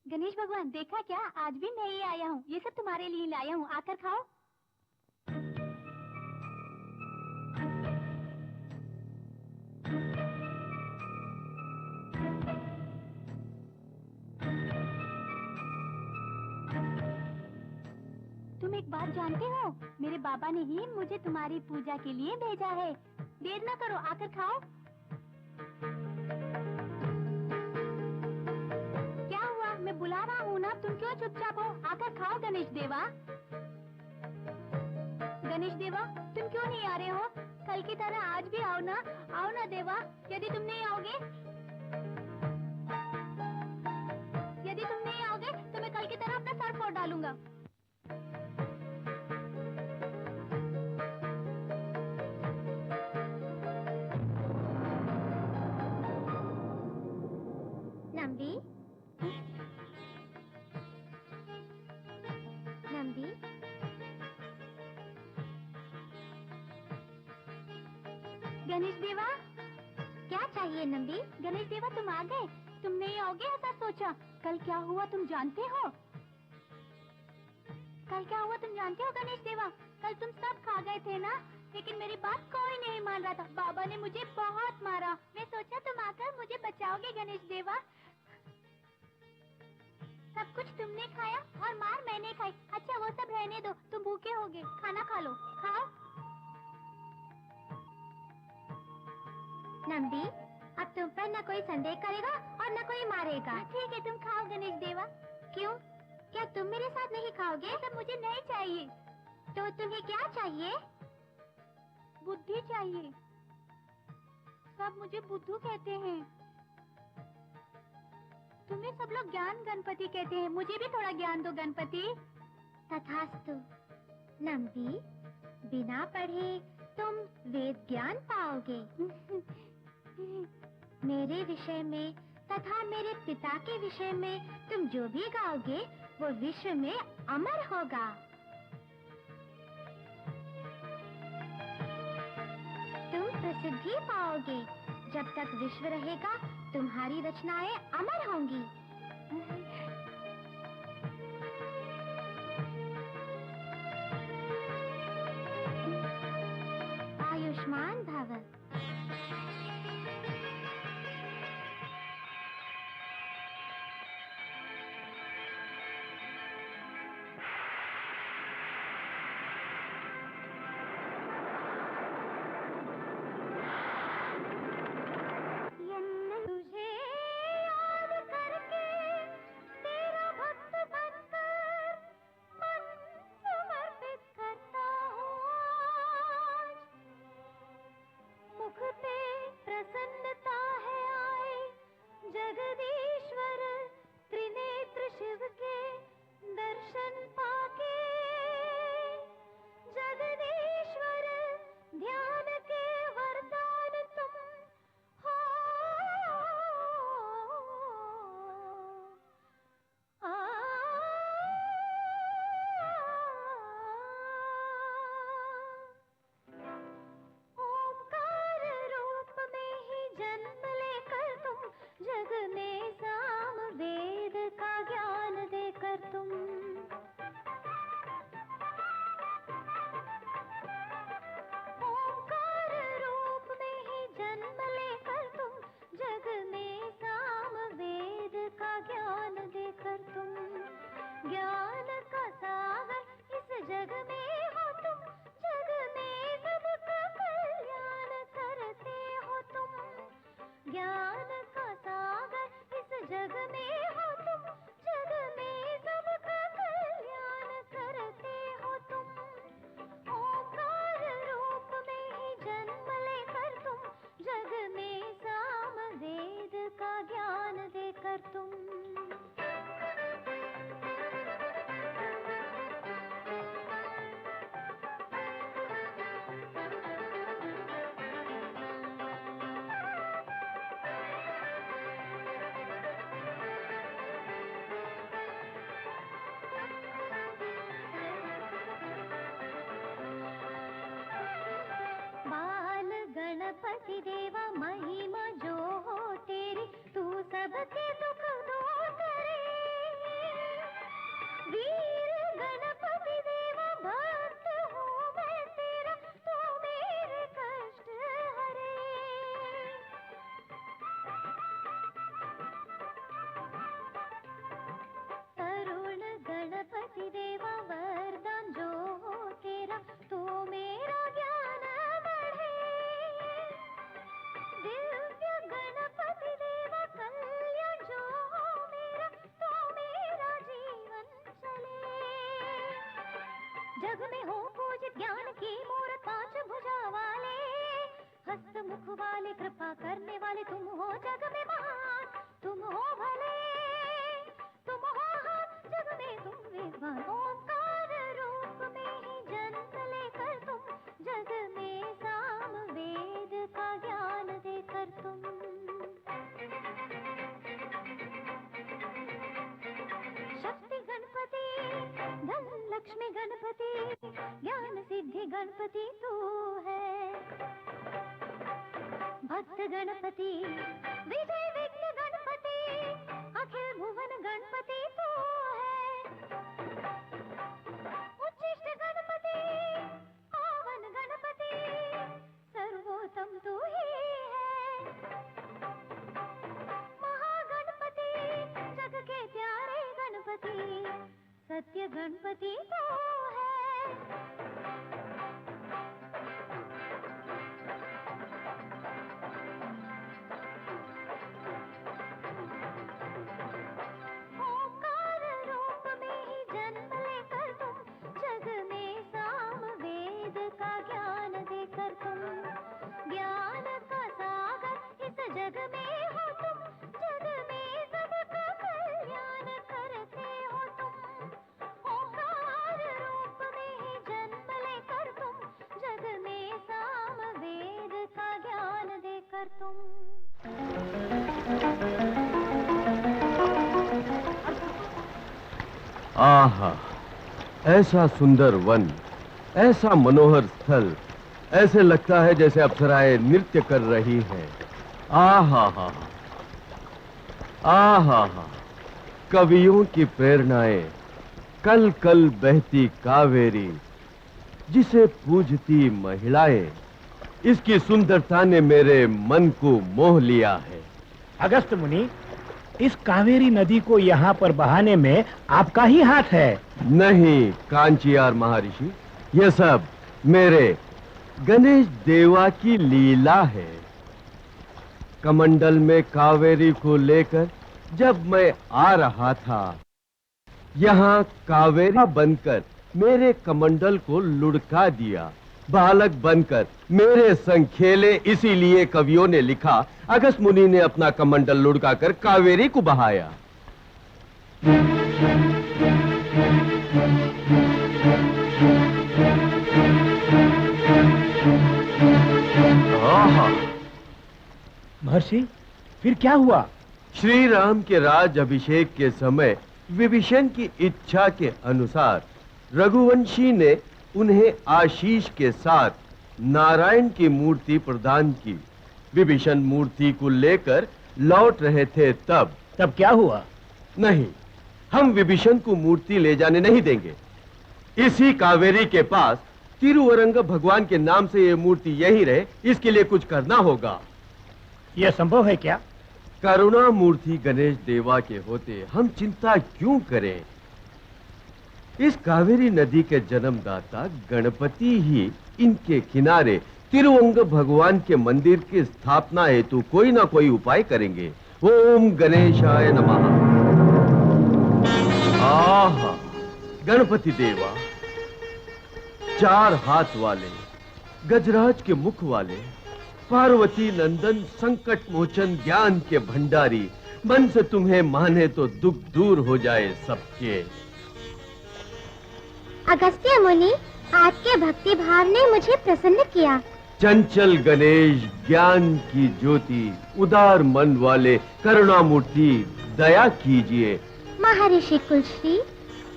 गणेश भगवान देखा क्या, आज भी मैं ही आया हूँ। ये सब तुम्हारे लिए लाया हूँ, आकर खाओ। तुम एक बात जानते हो, मेरे बाबा ने ही मुझे तुम्हारी पूजा के लिए भेजा है। देर न करो, आकर खाओ। क्या हुआ, मैं बुला रहा हूँ ना, तुम क्यों चुपचाप हो? आकर खाओ गणेश देवा। गणेश देवा, तुम क्यों नहीं आ रहे हो? कल की तरह आज भी आओ ना देवा। यदि तुम नहीं आओगे तो मैं कल की तरह अपना सर फोड़ डालूंगा। नंदी, नंदी, गणेश देवा, क्या चाहिए नंदी? गणेश देवा तुम आ गए, तुम नहीं आओगे ऐसा सोचा। कल क्या हुआ तुम जानते हो? गणेश देवा? कल तुम सब खा गए थे ना, लेकिन मेरी बात कोई नहीं मान रहा था। बाबा ने मुझे बहुत मारा। मैं सोचा तुम आकर मुझे बचाओगे गणेश देवा। सब कुछ तुमने खाया और मार मैंने खाई। अच्छा वो सब रहने दो, तुम भूखे होगे, खाना खा लो, खाओ। नंदी, अब तुम पर न कोई संदेह करेगा और न कोई मारेगा। ठीक है, तुम खाओ गणेश देवा। क्यों, क्या तुम मेरे साथ नहीं खाओगे? सब मुझे नहीं चाहिए। तो तुम्हें क्या चाहिए? बुद्धि चाहिए। सब मुझे बुद्धू कहते हैं। तुम्हें सब लोग ज्ञान गणपति कहते हैं, मुझे भी थोड़ा ज्ञान दो गणपति। तथास्तु। नंदी, बिना पढ़े तुम वेद ज्ञान पाओगे। मेरे विषय में तथा मेरे पिता के विषय में तुम जो भी गाओगे वो विश्व में अमर होगा। तुम प्रसिद्धि पाओगे। जब तक विश्व रहेगा तुम्हारी रचनाएं अमर होंगी। आयुष्मान भव। गणपति देवा महिमा जो हो तेरी, तू सबके दुख दूर करे। वीर गणपति देवा भक्त हूँ मैं तेरा, तू मेरे कष्ट हरे। करुण गणपति देवा वरदान जो हो तेरा, तू मेरा ज्ञान बढ़े। दिव्य गणपति देवा कल्याण जो हो मेरा, तो मेरा जीवन चले। जग में हो पूजित ज्ञान की मूरत, पांच भुजा वाले, हस्त मुख वाले, कृपा करने वाले, तुम हो जग में महान, तुम हो भले, तुम हो जग में तुम विद्वान। ओंकार रूप में ही जन्म लेकर तुम, जग में साम वेद का ज्ञान देकर तुम। शक्ति गणपति, धन लक्ष्मी गणपति, ज्ञान सिद्धि गणपति तू है। भक्त गणपति, विजय विघ्न गणपति, अखिल भुवन गणपति तू है। उच्चिष्ट गणपति, पावन गणपति, सर्वोत्तम तू ही है। महागणपति, जग के प्यारे गणपति, सत्य गणपति तू है। ओंकार रूप में ही जन्म लेकर तुम, जग में साम वेद का ज्ञान देकर तुम। ज्ञान का सागर इस जग में हो तुम, जग में सबका कल्याण करते हो तुम। ओंकार रूप में ही जन्म लेकर तुम, जग में साम वेद का ज्ञान देकर तुम। आहा, ऐसा सुंदर वन, ऐसा मनोहर स्थल, ऐसे लगता है जैसे अप्सराएं नृत्य कर रही हैं। आहा हा, आहा हा, कवियों की प्रेरणाएं, कल कल बहती कावेरी, जिसे पूजती महिलाएं, इसकी सुंदरता ने मेरे मन को मोह लिया है। अगस्त मुनि, इस कावेरी नदी को यहाँ पर बहाने में आपका ही हाथ है? नहीं कांचियार महर्षि, ये सब मेरे गणेश देवा की लीला है। कमंडल में कावेरी को लेकर जब मैं आ रहा था, यहाँ कावेरी बनकर मेरे कमंडल को लुढ़का दिया। बालक बनकर मेरे संग खेले, इसीलिए कवियों ने लिखा, अगस्त मुनि ने अपना कमंडल लुढ़काकर कावेरी को बहाया। महर्षि, फिर क्या हुआ? श्री राम के राज अभिषेक के समय विभीषण की इच्छा के अनुसार रघुवंशी ने उन्हें आशीष के साथ नारायण की मूर्ति प्रदान की। विभीषण मूर्ति को लेकर लौट रहे थे, तब क्या हुआ? नहीं, हम विभीषण को मूर्ति ले जाने नहीं देंगे। इसी कावेरी के पास तिरुवरंग भगवान के नाम से ये मूर्ति यही रहे, इसके लिए कुछ करना होगा। यह संभव है क्या? करुणा मूर्ति गणेश देवा के होते हम चिंता क्यों करें? इस कावेरी नदी के जन्मदाता गणपति ही इनके किनारे तिरुवंग भगवान के मंदिर की स्थापना हेतु कोई ना कोई उपाय करेंगे। ओम गणेशाय नमः। आहा, गणपति देवा, 4 हाथ वाले, गजराज के मुख वाले, पार्वती नंदन, संकट मोचन, ज्ञान के भंडारी, मन से तुम्हें माने तो दुख दूर हो जाए सबके। अगस्त्य मुनि, आपके भक्ति भाव ने मुझे प्रसन्न किया। चंचल गणेश, ज्ञान की ज्योति, उदार मन वाले करुणामूर्ति, दया कीजिए। महर्षि कुलश्री,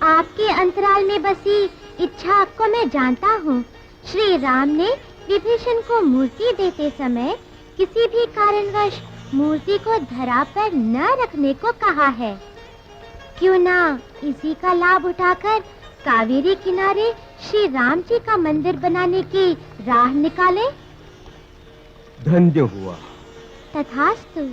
आपके अंतराल में बसी इच्छा को मैं जानता हूँ। श्री राम ने विभीषण को मूर्ति देते समय किसी भी कारणवश मूर्ति को धरा पर न रखने को कहा है। क्यों ना इसी का लाभ उठाकर कावेरी किनारे श्री राम जी का मंदिर बनाने की राह निकाले। धन्य हुआ। तथास्तु।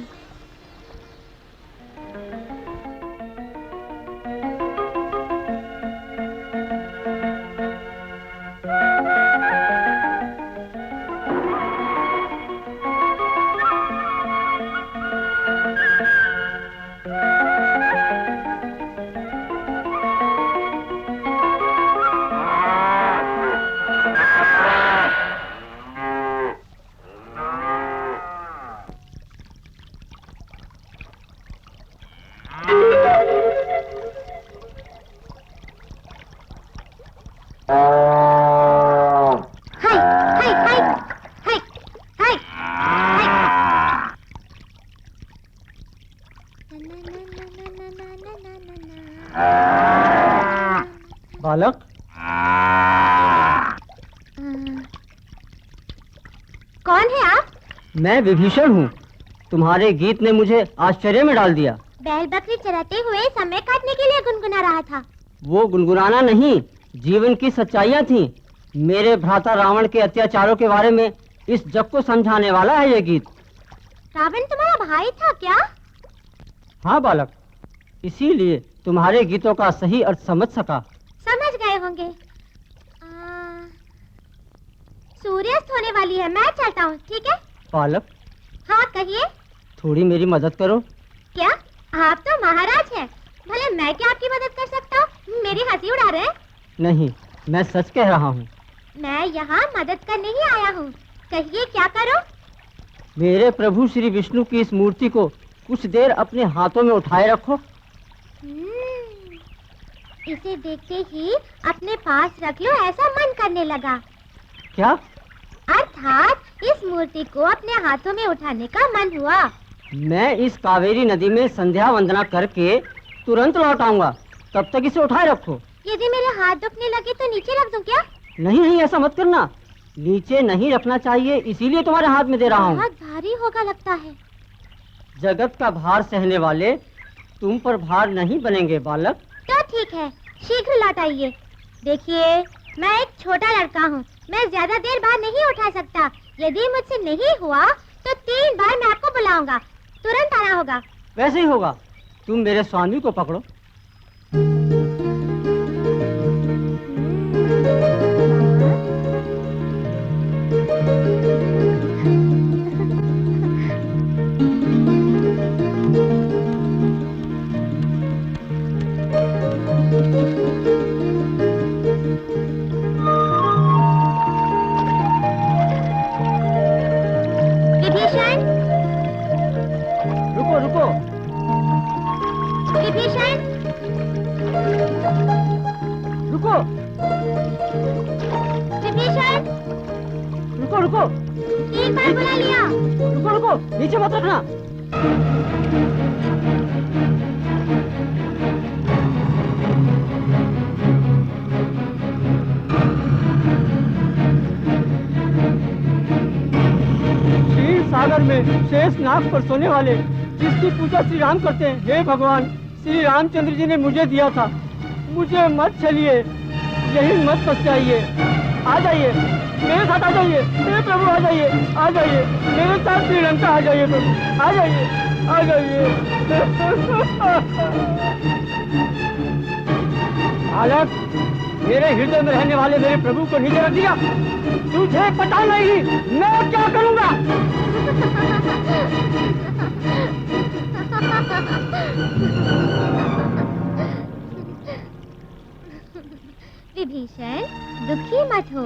बालक, कौन है आप? मैं विभीषण हूँ। तुम्हारे गीत ने मुझे आश्चर्य में डाल दिया। बैल बकरी चराते हुए समय काटने के लिए गुनगुना रहा था। वो गुनगुनाना नहीं, जीवन की सच्चाइयाँ थीं। मेरे भ्राता रावण के अत्याचारों के बारे में इस जग को समझाने वाला है ये गीत। रावण तुम्हारा भाई था क्या? हाँ बालक, इसीलिए तुम्हारे गीतों का सही अर्थ समझ सका। समझ गए होंगे। सूर्यास्त होने वाली है, मैं चलता हूँ, ठीक है? बालक। हाँ कहिए। थोड़ी मेरी मदद करो। क्या? आप तो महाराज हैं। भले मैं क्या आपकी मदद कर सकता हूँ? मेरी हंसी उड़ा रहे हैं? नहीं, मैं सच कह रहा हूँ। मैं यहाँ मदद करने ही आया हूँ। कहिए क्या करो? मेरे प्रभु श्री विष्णु की इस मूर्ति को कुछ देर अपने हाथों में उठाए रखो। इसे देखते ही अपने पास रख लो ऐसा मन करने लगा। क्या? अर्थात इस मूर्ति को अपने हाथों में उठाने का मन हुआ। मैं इस कावेरी नदी में संध्या वंदना करके तुरंत लौट आऊंगा, तब तक इसे उठाए रखो। यदि मेरे हाथ दुखने लगे तो नीचे रख दूं क्या? नहीं नहीं, ऐसा मत करना। नीचे नहीं रखना चाहिए, इसीलिए तुम्हारे हाथ में दे रहा हूँ। बहुत भारी होगा लगता है। जगत का भार सहने वाले तुम पर भार नहीं बनेंगे बालक। तो ठीक है, शीघ्र लौट आइए। देखिए, मैं एक छोटा लड़का हूँ, मैं ज्यादा देर बाद नहीं उठा सकता। यदि मुझसे नहीं हुआ तो 3 बार मैं आपको बुलाऊंगा। तुरंत आना होगा। वैसे ही होगा। तुम मेरे स्वामी को पकड़ो। विभीषण, रुको रुको। विभीषण, रुको। विभीषण, रुको रुको। 3 बार बुला लिया। रुको रुको, नीचे मत रखना। सागर में शेष नाग पर सोने वाले जिसकी पूजा श्री राम करते हैं, हे भगवान, श्री रामचंद्र जी ने मुझे दिया था। मुझे मत चलिए, यही मत पछताइए। आ जाइए, मेरे साथ आ जाइए। मेरे प्रभु आ जाइए, आ जाइए मेरे साथ श्रीलंका आ जाइए प्रभु, आ जाइए, आ जाइए। बालक, मेरे हृदय में रहने वाले मेरे प्रभु को नीचे रख दिया। तुझे पता नहीं मैं क्या करूँगा। विभीषण, दुखी मत हो।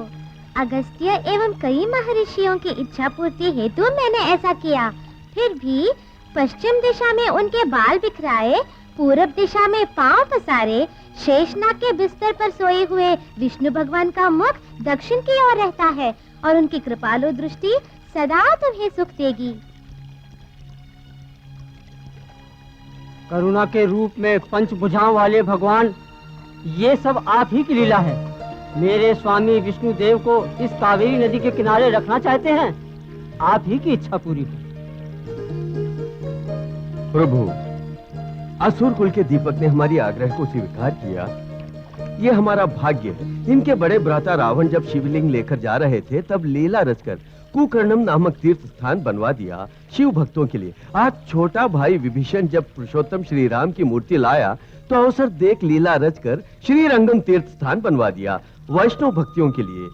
अगस्त्य एवं कई महर्षियों की इच्छा पूर्ति हेतु मैंने ऐसा किया। फिर भी पश्चिम दिशा में उनके बाल बिखराए, पूरब दिशा में पांव पसारे, शेषनाग के बिस्तर पर सोए हुए विष्णु भगवान का मुख दक्षिण की ओर रहता है और उनकी कृपालु दृष्टि सदा तुम्हें सुख देगी। करुणा के रूप में 5 भुजाओं वाले भगवान, ये सब आप ही की लीला है। मेरे स्वामी विष्णुदेव को इस कावेरी नदी के किनारे रखना चाहते हैं। आप ही की इच्छा पूरी हो। प्रभु, असुर कुल के दीपक ने हमारी आग्रह को स्वीकार किया। ये हमारा भाग्य है। इनके बड़े भ्राता रावण जब शिवलिंग लेकर जा रहे थे तब लीला रचकर कुकर्णम नामक तीर्थ स्थान बनवा दिया शिव भक्तों के लिए। आज छोटा भाई विभीषण जब पुरुषोत्तम श्री राम की मूर्ति लाया तो अवसर देख लीला रचकर श्री रंगम तीर्थ स्थान बनवा दिया वैष्णव भक्तियों के लिए।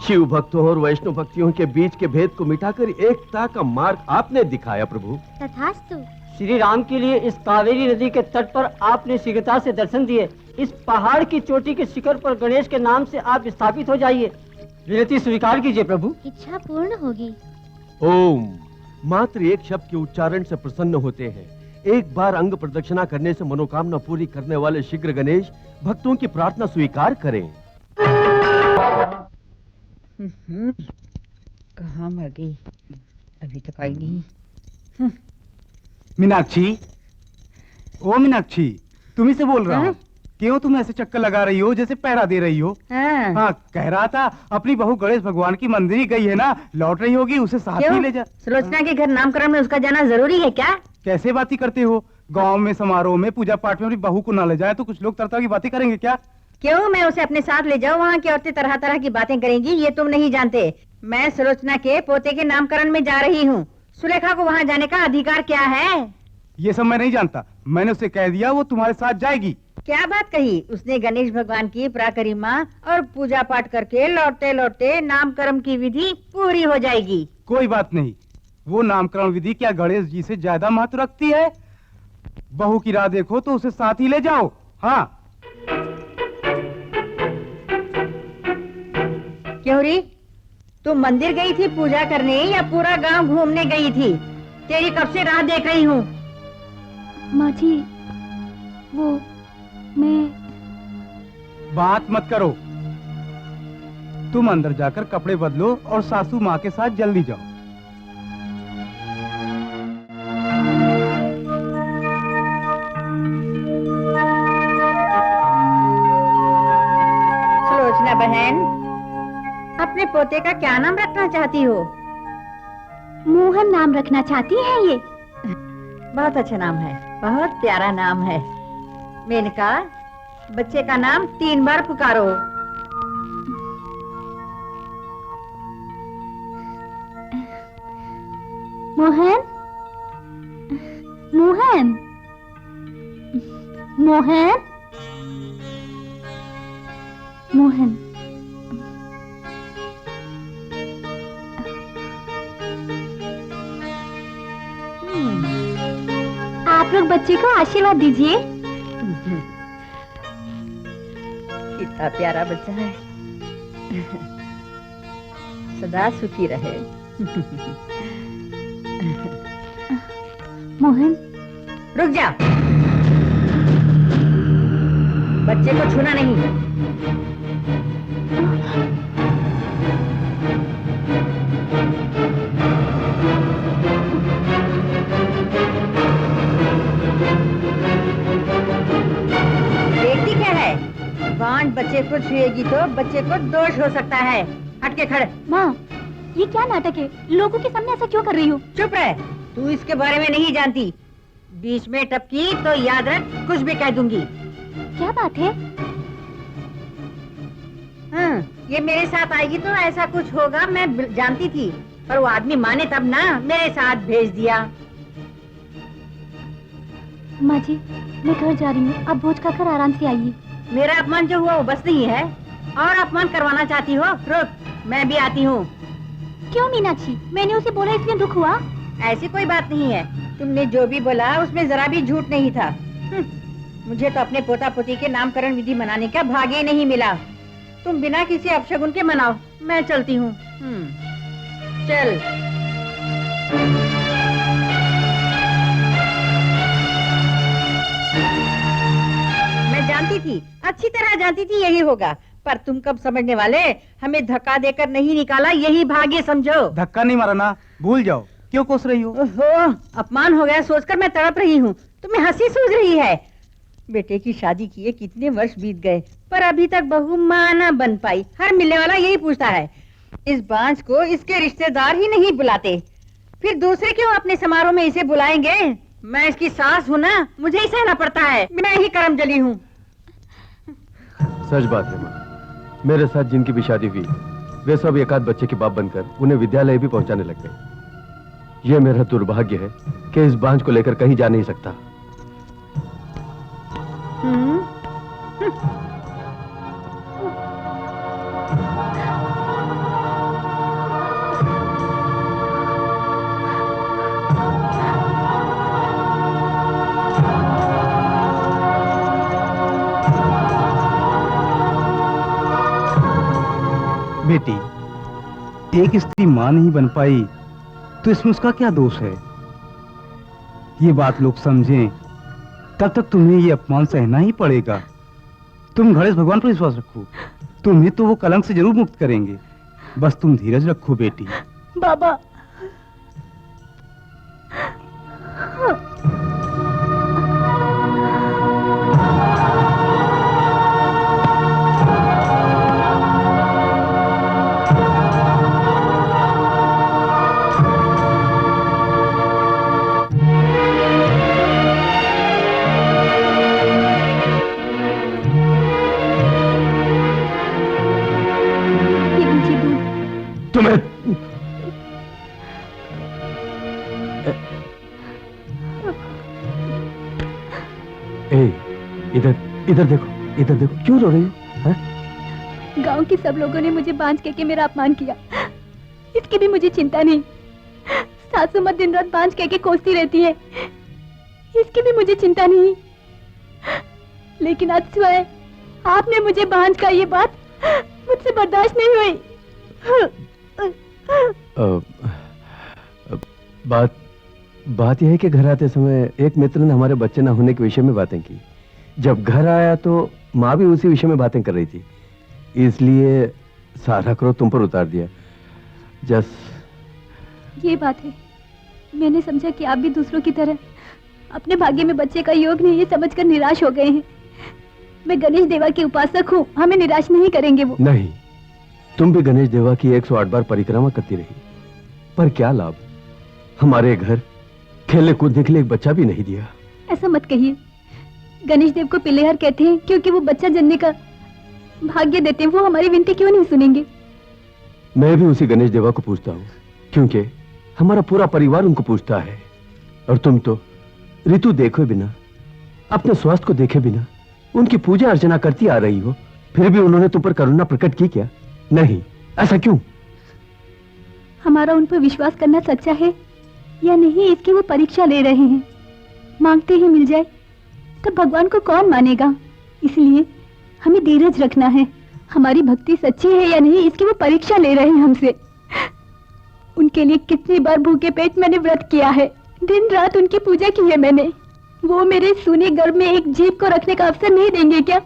शिव भक्तों और वैष्णव भक्तियों के बीच के भेद को मिटाकर एकता का मार्ग आपने दिखाया प्रभु। तथास्तु। श्री राम के लिए इस कावेरी नदी के तट पर आपने शीघ्रता से दर्शन दिए। इस पहाड़ की चोटी के शिखर पर गणेश के नाम से आप स्थापित हो जाइए। विनती स्वीकार कीजिए प्रभु। इच्छा पूर्ण होगी। ओम मात्र एक शब्द के उच्चारण से प्रसन्न होते हैं। एक बार अंग प्रदक्षिणा करने से मनोकामना पूरी करने वाले शीघ्र गणेश भक्तों की प्रार्थना स्वीकार करें। कहाँ मर गई? अभी तक आई नहीं। मीनाक्षी, ओ मीनाक्षी, तुम्ही से बोल रहा हूँ। क्यों तुम ऐसे चक्कर लगा रही हो जैसे पहरा दे रही हो? हाँ, कह रहा था अपनी बहू गणेश भगवान की मंदिर ही गई है ना, लौट रही होगी, उसे साथ ही ले जा। सुलोचना के घर नामकरण में उसका जाना जरूरी है क्या? कैसे बातें करते हो? गांव में समारोह में पूजा पाठ में अपनी बहू को ना ले जाए तो कुछ लोग तरह की बातें करेंगे क्या? क्यों मैं उसे अपने साथ ले जाऊँ? वहाँ की औरतें तरह तरह की बातें करेंगी, ये तुम नहीं जानते। मैं सुलोचना के पोते के नामकरण में जा रही हूँ। सुलेखा को वहाँ जाने का अधिकार क्या है? ये सब मैं नहीं जानता। मैंने उसे कह दिया वो तुम्हारे साथ जाएगी। क्या बात कही? उसने गणेश भगवान की पराकरिमा और पूजा पाठ करके लौटते लौटते नामकरण की विधि पूरी हो जाएगी। कोई बात नहीं, वो नामकरण विधि क्या गणेश जी से ज्यादा महत्व रखती है? बहू की राह देखो तो उसे साथ ही ले जाओ। हाँ। क्यों री, तुम मंदिर गई थी पूजा करने या पूरा गांव घूमने गई थी? तेरी कब से राह देख रही हूँ। माँ जी, वो मैं... बात मत करो। तुम अंदर जाकर कपड़े बदलो और सासू माँ के साथ जल्दी जाओ। सुलोचना बहन, अपने पोते का क्या नाम रखना चाहती हो? मोहन नाम रखना चाहती है ये। बहुत अच्छा नाम है, बहुत प्यारा नाम है। मेनका, बच्चे का नाम 3 बार पुकारो। मोहन, मोहन, मोहन, मोहन। आप लोग बच्चे को आशीर्वाद दीजिए। कितना प्यारा बच्चा है, सदा सुखी रहे। मोहन, रुक जा, बच्चे को छूना नहीं। देखती क्या है? बांट बच्चे को छुएगी तो बच्चे को दोष हो सकता है। हट के खड़े। माँ, ये क्या नाटक है? लोगों के सामने ऐसा क्यों कर रही हो? चुप रह, तू इसके बारे में नहीं जानती। बीच में टपकी तो याद रख, कुछ भी कह दूंगी। क्या बात है? हाँ, ये मेरे साथ आएगी तो ऐसा कुछ होगा, मैं जानती थी, पर वो आदमी माने तब ना, मेरे साथ भेज दिया। माँ जी, मैं घर जा रही हूँ, अब भोज खाकर आराम से आइए। मेरा अपमान जो हुआ वो बस नहीं है, और अपमान करवाना चाहती हो? रुक, मैं भी आती हूँ। क्यों मीनाक्षी? मैंने उसे बोला इसलिए दुख हुआ? ऐसी कोई बात नहीं है, तुमने जो भी बोला उसमें जरा भी झूठ नहीं था। मुझे तो अपने पोता पोती के नामकरण विधि मनाने का भाग्य नहीं मिला। तुम बिना किसी अपशगुन के मनाओ, मैं चलती हूँ। चल। मैं जानती थी, अच्छी तरह जानती थी यही होगा, पर तुम कब समझने वाले? हमें धक्का देकर नहीं निकाला, यही भाग्य समझो। धक्का नहीं मारा ना, भूल जाओ। क्यों कोस रही हो? ओहो, अपमान हो गया सोचकर मैं तड़प रही हूँ। तुम्हें हंसी सूझ रही है। बेटे की शादी किए कितने वर्ष बीत गए, पर अभी तक बहू मां ना बन पाई। हर मिलने वाला यही पूछता है, इस बांझ को इसके रिश्तेदार ही नहीं बुलाते, फिर दूसरे क्यों अपने समारोह में इसे बुलाएंगे? मैं इसकी सास हूँ ना, मुझे ही सहना पड़ता है। मैं ही करम जली हूँ। सच बात है माँ, मेरे साथ जिनकी भी शादी हुई वे सब एक आध बच्चे के बाप बनकर उन्हें विद्यालय भी पहुंचाने लग गए। यह मेरा दुर्भाग्य है कि इस बांझ को लेकर कहीं जा नहीं सकता। बेटी, एक स्त्री मां नहीं बन पाई तो इसमें उसका क्या दोष है? ये बात लोग समझें तब तक तुम्हें ये अपमान सहना ही पड़ेगा। तुम गणेश भगवान पर विश्वास रखो, तुम्हें तो वो कलंक से जरूर मुक्त करेंगे। बस तुम धीरज रखो बेटी। बाबा, इधर देखो, इधर देखो, क्यों रो रही हो? गांव के सब लोगों ने मुझे बांझ कह के मेरा अपमान किया, इसकी भी मुझे चिंता नहीं। सासू मां दिन रात बांझ कह के कोसती रहती है, इसकी भी मुझे चिंता नहीं। लेकिन आज स्वयं आपने मुझे बांझ का ये बात मुझसे बर्दाश्त नहीं हुई। बात यह है कि घर आते समय एक मित्र ने हमारे बच्चे न होने के विषय में बातें की। जब घर आया तो माँ भी उसी विषय में बातें कर रही थी, इसलिए सारा क्रोध तुम पर उतार दिया। ये बात है, मैंने समझा कि आप भी दूसरों की तरह अपने भाग्य में बच्चे का योग नहीं, ये समझकर निराश हो गए हैं। मैं गणेश देवा के उपासक हूँ, हमें निराश नहीं करेंगे वो। नहीं, तुम भी गणेश देवा की 108 बार परिक्रमा करती रही, पर क्या लाभ? हमारे घर खेलने कूदने के लिए एक बच्चा भी नहीं दिया। ऐसा मत कहिए, गणेश देव को पिल्लेहर कहते हैं क्योंकि वो बच्चा जनने का भाग्य देते हैं। वो हमारी विनती क्यों नहीं सुनेंगे? मैं भी उसी गणेश देवा को पूछता हूँ, क्योंकि हमारा पूरा परिवार उनको पूछता है। और तुम तो ऋतु देखे बिना, अपने स्वास्थ्य को देखे बिना उनकी पूजा अर्चना करती आ रही हो, फिर भी उन्होंने तुम पर करुणा प्रकट की क्या? नहीं, ऐसा क्यों? हमारा उन पर विश्वास करना सच्चा है या नहीं, इसकी वो परीक्षा ले रहे हैं। मांगते ही मिल जाए तब भगवान को कौन मानेगा? इसलिए हमें धीरज रखना है। हमारी भक्ति सच्ची है या नहीं, इसकी वो परीक्षा ले रहे हैं हमसे। उनके लिए कितनी बार भूखे पेट मैंने व्रत किया है, दिन रात उनकी पूजा की है मैंने। वो मेरे सूने गर्भ में एक जीव को रखने का अवसर नहीं देंगे क्या?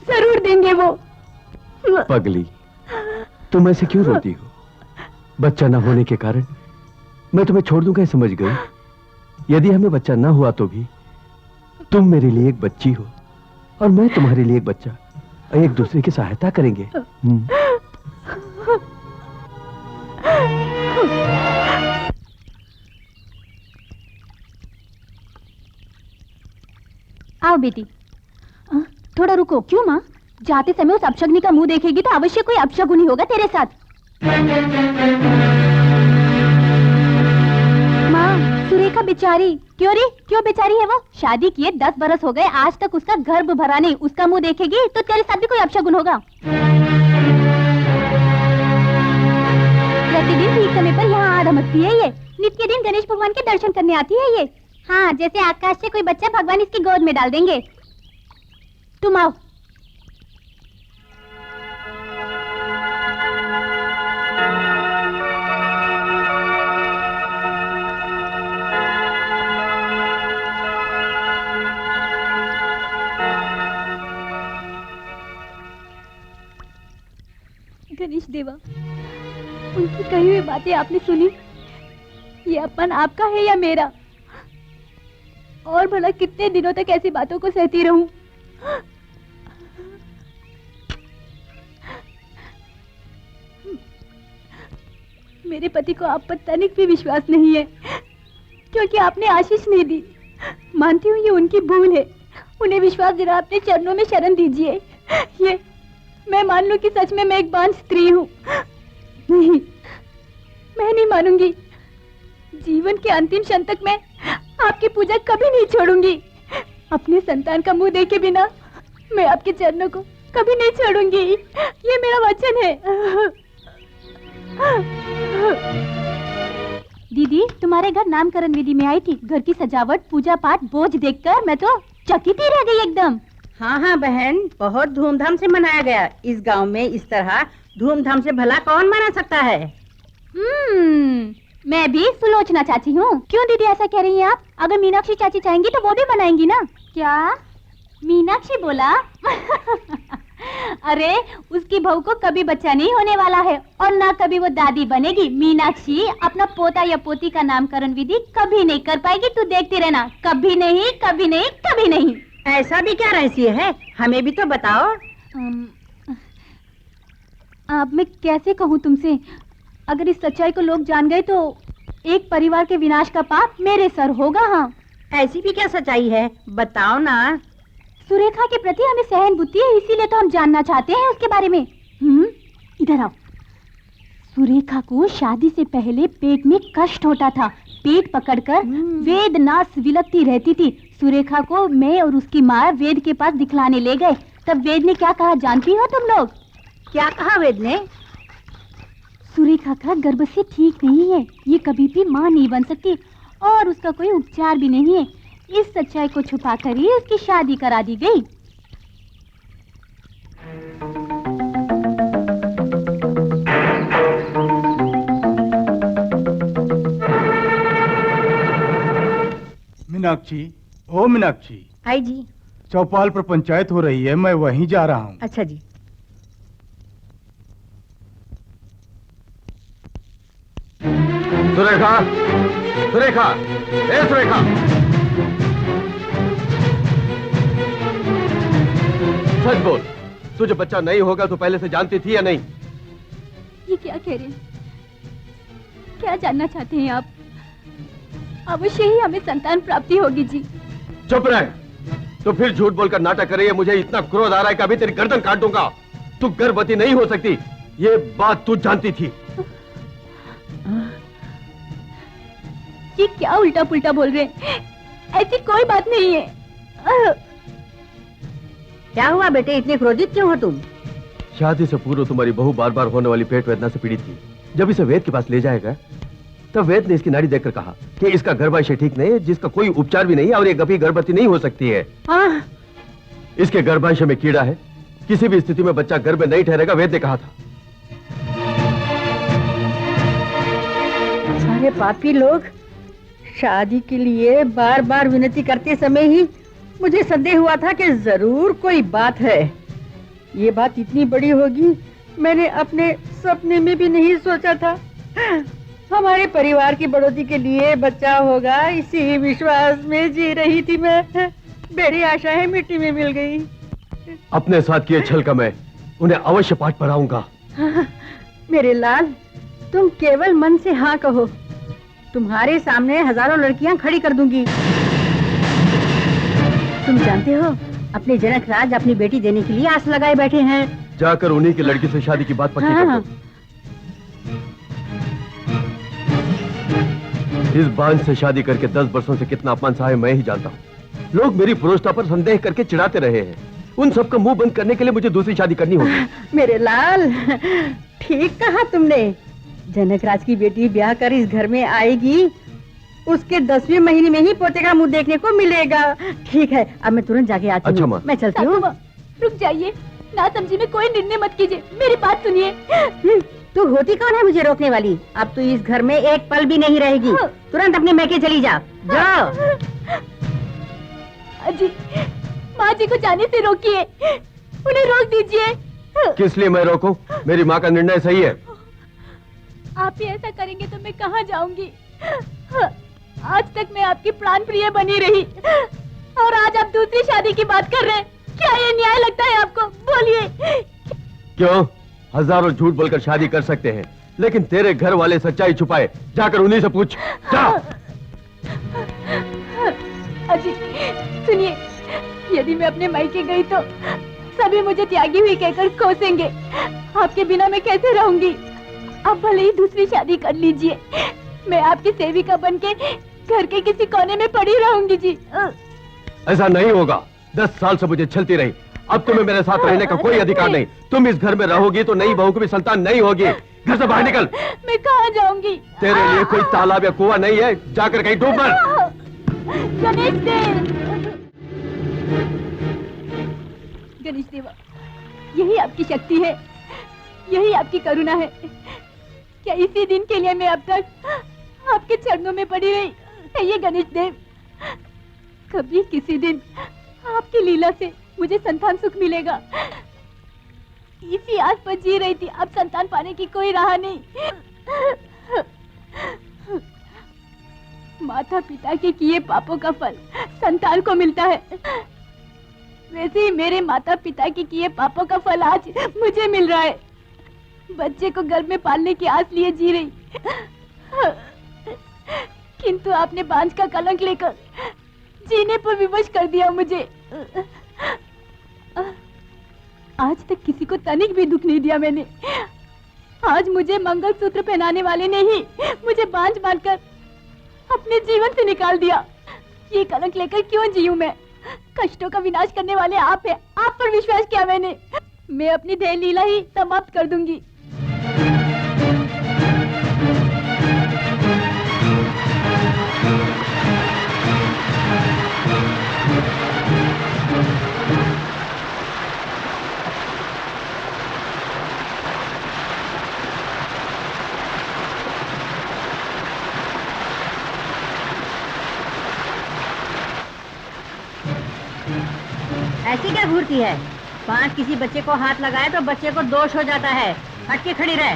जरूर देंगे वो। पगली, तुम ऐसे क्यों रोती हो? बच्चा न होने के कारण मैं तुम्हें छोड़ दूंगा, समझ गई? यदि हमें बच्चा न हुआ तो भी तुम मेरे लिए एक बच्ची हो और मैं तुम्हारे लिए एक बच्चा, एक दूसरे की सहायता करेंगे। आओ बेटी। थोड़ा रुको। क्यों माँ? जाते समय उस अपशगुनी का मुंह देखेगी तो अवश्य कोई अपशगुनी होगा तेरे साथ। माँ, सुरेखा बेचारी। क्यों रे, क्यों बेचारी है वो? शादी किए 10 बरस हो गए, आज तक उसका गर्भ भरा नहीं। उसका मुंह देखेगी तो तेरे साथ भी कोई अपशगुन होगा। प्रतिदिन ठीक समय पर यहाँ आ धमकती है ये। नित्य दिन गणेश भगवान के दर्शन करने आती है ये। हाँ, जैसे आकाश से कोई बच्चा भगवान इसकी गोद में डाल देंगे। तुम आओ। गणेश देवा, उनकी कही हुई बातें आपने सुनी। ये अपमान आपका है या मेरा? और भला कितने दिनों तक ऐसी बातों को सहती रहूं? मेरे पति को आप पर तनिक भी विश्वास नहीं है, क्योंकि आपने आशीष नहीं दी। मानती हूँ ये उनकी भूल है, उन्हें विश्वास दिला अपने चरणों में शरण दीजिए। ये मैं मान लूं कि सच में मैं एक बांझ स्त्री हूँ। नहीं, मैं नहीं मानूंगी। जीवन के अंतिम क्षण तक मैं आपकी पूजा कभी नहीं छोड़ूंगी। अपने संतान का मुंह देखे बिना मैं आपके चरणों को कभी नहीं छोड़ूंगी। ये मेरा वचन है। दीदी, तुम्हारे घर नामकरण विधि में आई थी। घर की सजावट, पूजा पाठ, बोझ देखकर मैं तो चकित ही रह गई एकदम। हाँ हाँ बहन, बहुत धूमधाम से मनाया गया। इस गांव में इस तरह धूमधाम से भला कौन मना सकता है? मैं भी सुलोचना चाची हूँ। क्यों दीदी ऐसा कह रही हैं आप? अगर मीनाक्षी चाची चाहेंगी तो वो भी बनाएंगी ना। क्या मीनाक्षी बोला? अरे उसकी बहू को कभी बच्चा नहीं होने वाला है और ना कभी वो दादी बनेगी। मीनाक्षी अपना पोता या पोती का नामकरण विधि कभी नहीं कर पाएगी। तू देखती रहना। कभी नहीं, कभी नहीं, कभी नहीं। ऐसा भी क्या रहस्य है? हमें भी तो बताओ। अब मैं कैसे कहूँ तुमसे? अगर इस सच्चाई को लोग जान गए तो एक परिवार के विनाश का पाप मेरे सर होगा। हाँ, ऐसी भी क्या सच्चाई है? बताओ ना। सुरेखा के प्रति हमें सहानुभूति है, इसीलिए तो हम जानना चाहते हैं उसके बारे में। इधर आओ। सुरेखा को शादी से पहले पेट में कष्ट होता था। पेट पकड़कर वेदनाथ विलकती रहती थी। सुरेखा को मैं और उसकी माँ वेद के पास दिखलाने ले गए। तब वेद ने क्या कहा जानती हो तुम लोग? क्या कहा वेद ने? सुरेखा का गर्भस्य ठीक नहीं है, ये कभी भी माँ नहीं बन सकती और उसका कोई उपचार भी नहीं है। इस सच्चाई को छुपाकर ही उसकी शादी करा दी गई। मीनाक्षी, ओ मीनाक्षी। आई जी। चौपाल पर पंचायत हो रही है, मैं वहीं जा रहा हूँ। अच्छा जी। सुरेखा, सुरेखा, ए सुरेखा। सच बोल, तुझे बच्चा नहीं होगा तो पहले से जानती थी या नहीं? ये क्या कह रहे हैं? क्या जानना चाहते हैं आप? अवश्य ही हमें संतान प्राप्ति होगी जी। चुप रहे। तो फिर झूठ बोलकर नाटक कर रही है। मुझे इतना क्रोध आ रहा है कि अभी तेरी गर्दन काट दूंगा। तू गर्भवती नहीं हो सकती, ये बात तू जानती थी। ये क्या उल्टा पुल्टा बोल रहे हैं? ऐसी कोई बात नहीं है। क्या हुआ बेटे, इतने क्रोधित क्यों हो तुम? शादी से पूर्व तुम्हारी बहू बार बार होने वाली पेट वेदना से पीड़ित थी। जब इसे वेद के पास ले जाएगा तब वेद ने इसकी नाड़ी देखकर कहा कि इसका गर्भाशय ठीक नहीं है, जिसका कोई उपचार भी नहीं है और ये कभी गर्भवती नहीं हो सकती है। इसके गर्भाशय में कीड़ा है, किसी भी स्थिति में बच्चा गर्भ में नहीं ठहरेगा, वेद ने कहा था। सारे पापी लोग। शादी के लिए बार बार विनती करते समय ही मुझे संदेह हुआ था कि जरूर कोई बात है। ये बात इतनी बड़ी होगी मैंने अपने सपने में भी नहीं सोचा था। हमारे परिवार की बढ़ोतरी के लिए बच्चा होगा, इसी विश्वास में जी रही थी मैं। मेरी आशाएं मिट्टी में मिल गई। अपने साथ किए छल का मैं उन्हें अवश्य पाठ पढ़ाऊंगा। मेरे लाल, तुम केवल मन से हाँ कहो, तुम्हारे सामने हजारों लड़कियां खड़ी कर दूंगी। तुम जानते हो, अपने जनक राज अपनी बेटी देने के लिए आस लगाए बैठे हैं। जाकर उन्हीं की लड़की से शादी की बात पक्की कर दो। इस बांझ से शादी करके 10 वर्षों से कितना अपमान सहा है मैं ही जानता हूँ। लोग मेरी पुरुषता पर संदेह करके चिढ़ाते रहे हैं। उन सबका मुंह बंद करने के लिए मुझे दूसरी शादी करनी होगी। मेरे लाल, ठीक कहा तुमने। जनक राज की बेटी ब्याह कर इस घर में आएगी, उसके 10वें महीने में ही पोते का मुंह देखने को मिलेगा। ठीक है, अब मैं तुरंत जाके आती हूँ। अच्छा माँ। मैं चलती हूँ। रुक जाइए, ना समझी में कोई निर्णय मत कीजिए, मेरी बात सुनिए। तू होती कौन है मुझे रोकने वाली? अब तू इस घर में एक पल भी नहीं रहेगी। तुरंत अपने मैके चली जा। जाओ। अजी, माँ जी को जाने से रोकिए, उन्हें रोक दीजिए। किस लिए मैं रोकूं? मेरी माँ का निर्णय सही है। आप ही ऐसा करेंगे तो मैं कहाँ जाऊंगी? आज तक मैं आपकी प्राण प्रिय बनी रही और आज आप दूसरी शादी की बात कर रहे हैं। क्या ये न्याय लगता है आपको? बोलिए। क्यों? हजारों झूठ बोलकर शादी कर सकते हैं, लेकिन तेरे घर वाले सच्चाई छुपाए। जाकर उन्हीं से पूछ। जा। अजी सुनिए, यदि मैं अपने मायके गई तो सभी मुझे त्यागी हुई कहकर कोसेंगे। आपके बिना मैं कैसे रहूंगी? आप भले ही दूसरी शादी कर लीजिए, मैं आपकी सेविका बनके घर के किसी कोने में पड़ी रहूंगी जी। ऐसा नहीं होगा। 10 साल से मुझे छलती रही, अब तुम्हें मेरे साथ रहने का कोई अधिकार नहीं। तुम इस घर में रहोगी तो नई बहू को भी संतान नहीं होगी। घर से बाहर निकल। मैं कहाँ जाऊंगी? तेरे लिए कोई तालाब या कुआं नहीं है, जाकर कहीं डूब मर। गणेश देव, गणेश देवा, यही आपकी शक्ति है, यही आपकी करुणा है। क्या इसी दिन के लिए मैं अब तक आपके चरणों में पड़ी रही? ये गणेश देव, कभी किसी दिन आपकी लीला से मुझे संतान सुख मिलेगा। इसी आस पर जी रही थी, अब संतान पाने की कोई राह नहीं। माता पिता के किए पापों का फल संतान को मिलता है, वैसे ही मेरे माता पिता के किए पापों का फल आज मुझे मिल रहा है। बच्चे को गर्भ में पालने की आस लिए जी रही, किंतु आपने बांझ का कलंक लेकर जीने पर विवश कर दिया मुझे। आज तक किसी को तनिक भी दुख नहीं दिया मैंने। आज मुझे मंगलसूत्र पहनाने वाले ने ही मुझे बांझ मानकर अपने जीवन से निकाल दिया। ये कलंक लेकर क्यों जीऊं मैं? कष्टों का विनाश करने वाले आप हैं, आप पर विश्वास किया मैंने। मैं अपनी देह लीला ही समाप्त कर दूंगी। ऐसी क्या घूरती है? पांच किसी बच्चे को हाथ लगाए तो बच्चे को दोष हो जाता है। हट के खड़ी रहे।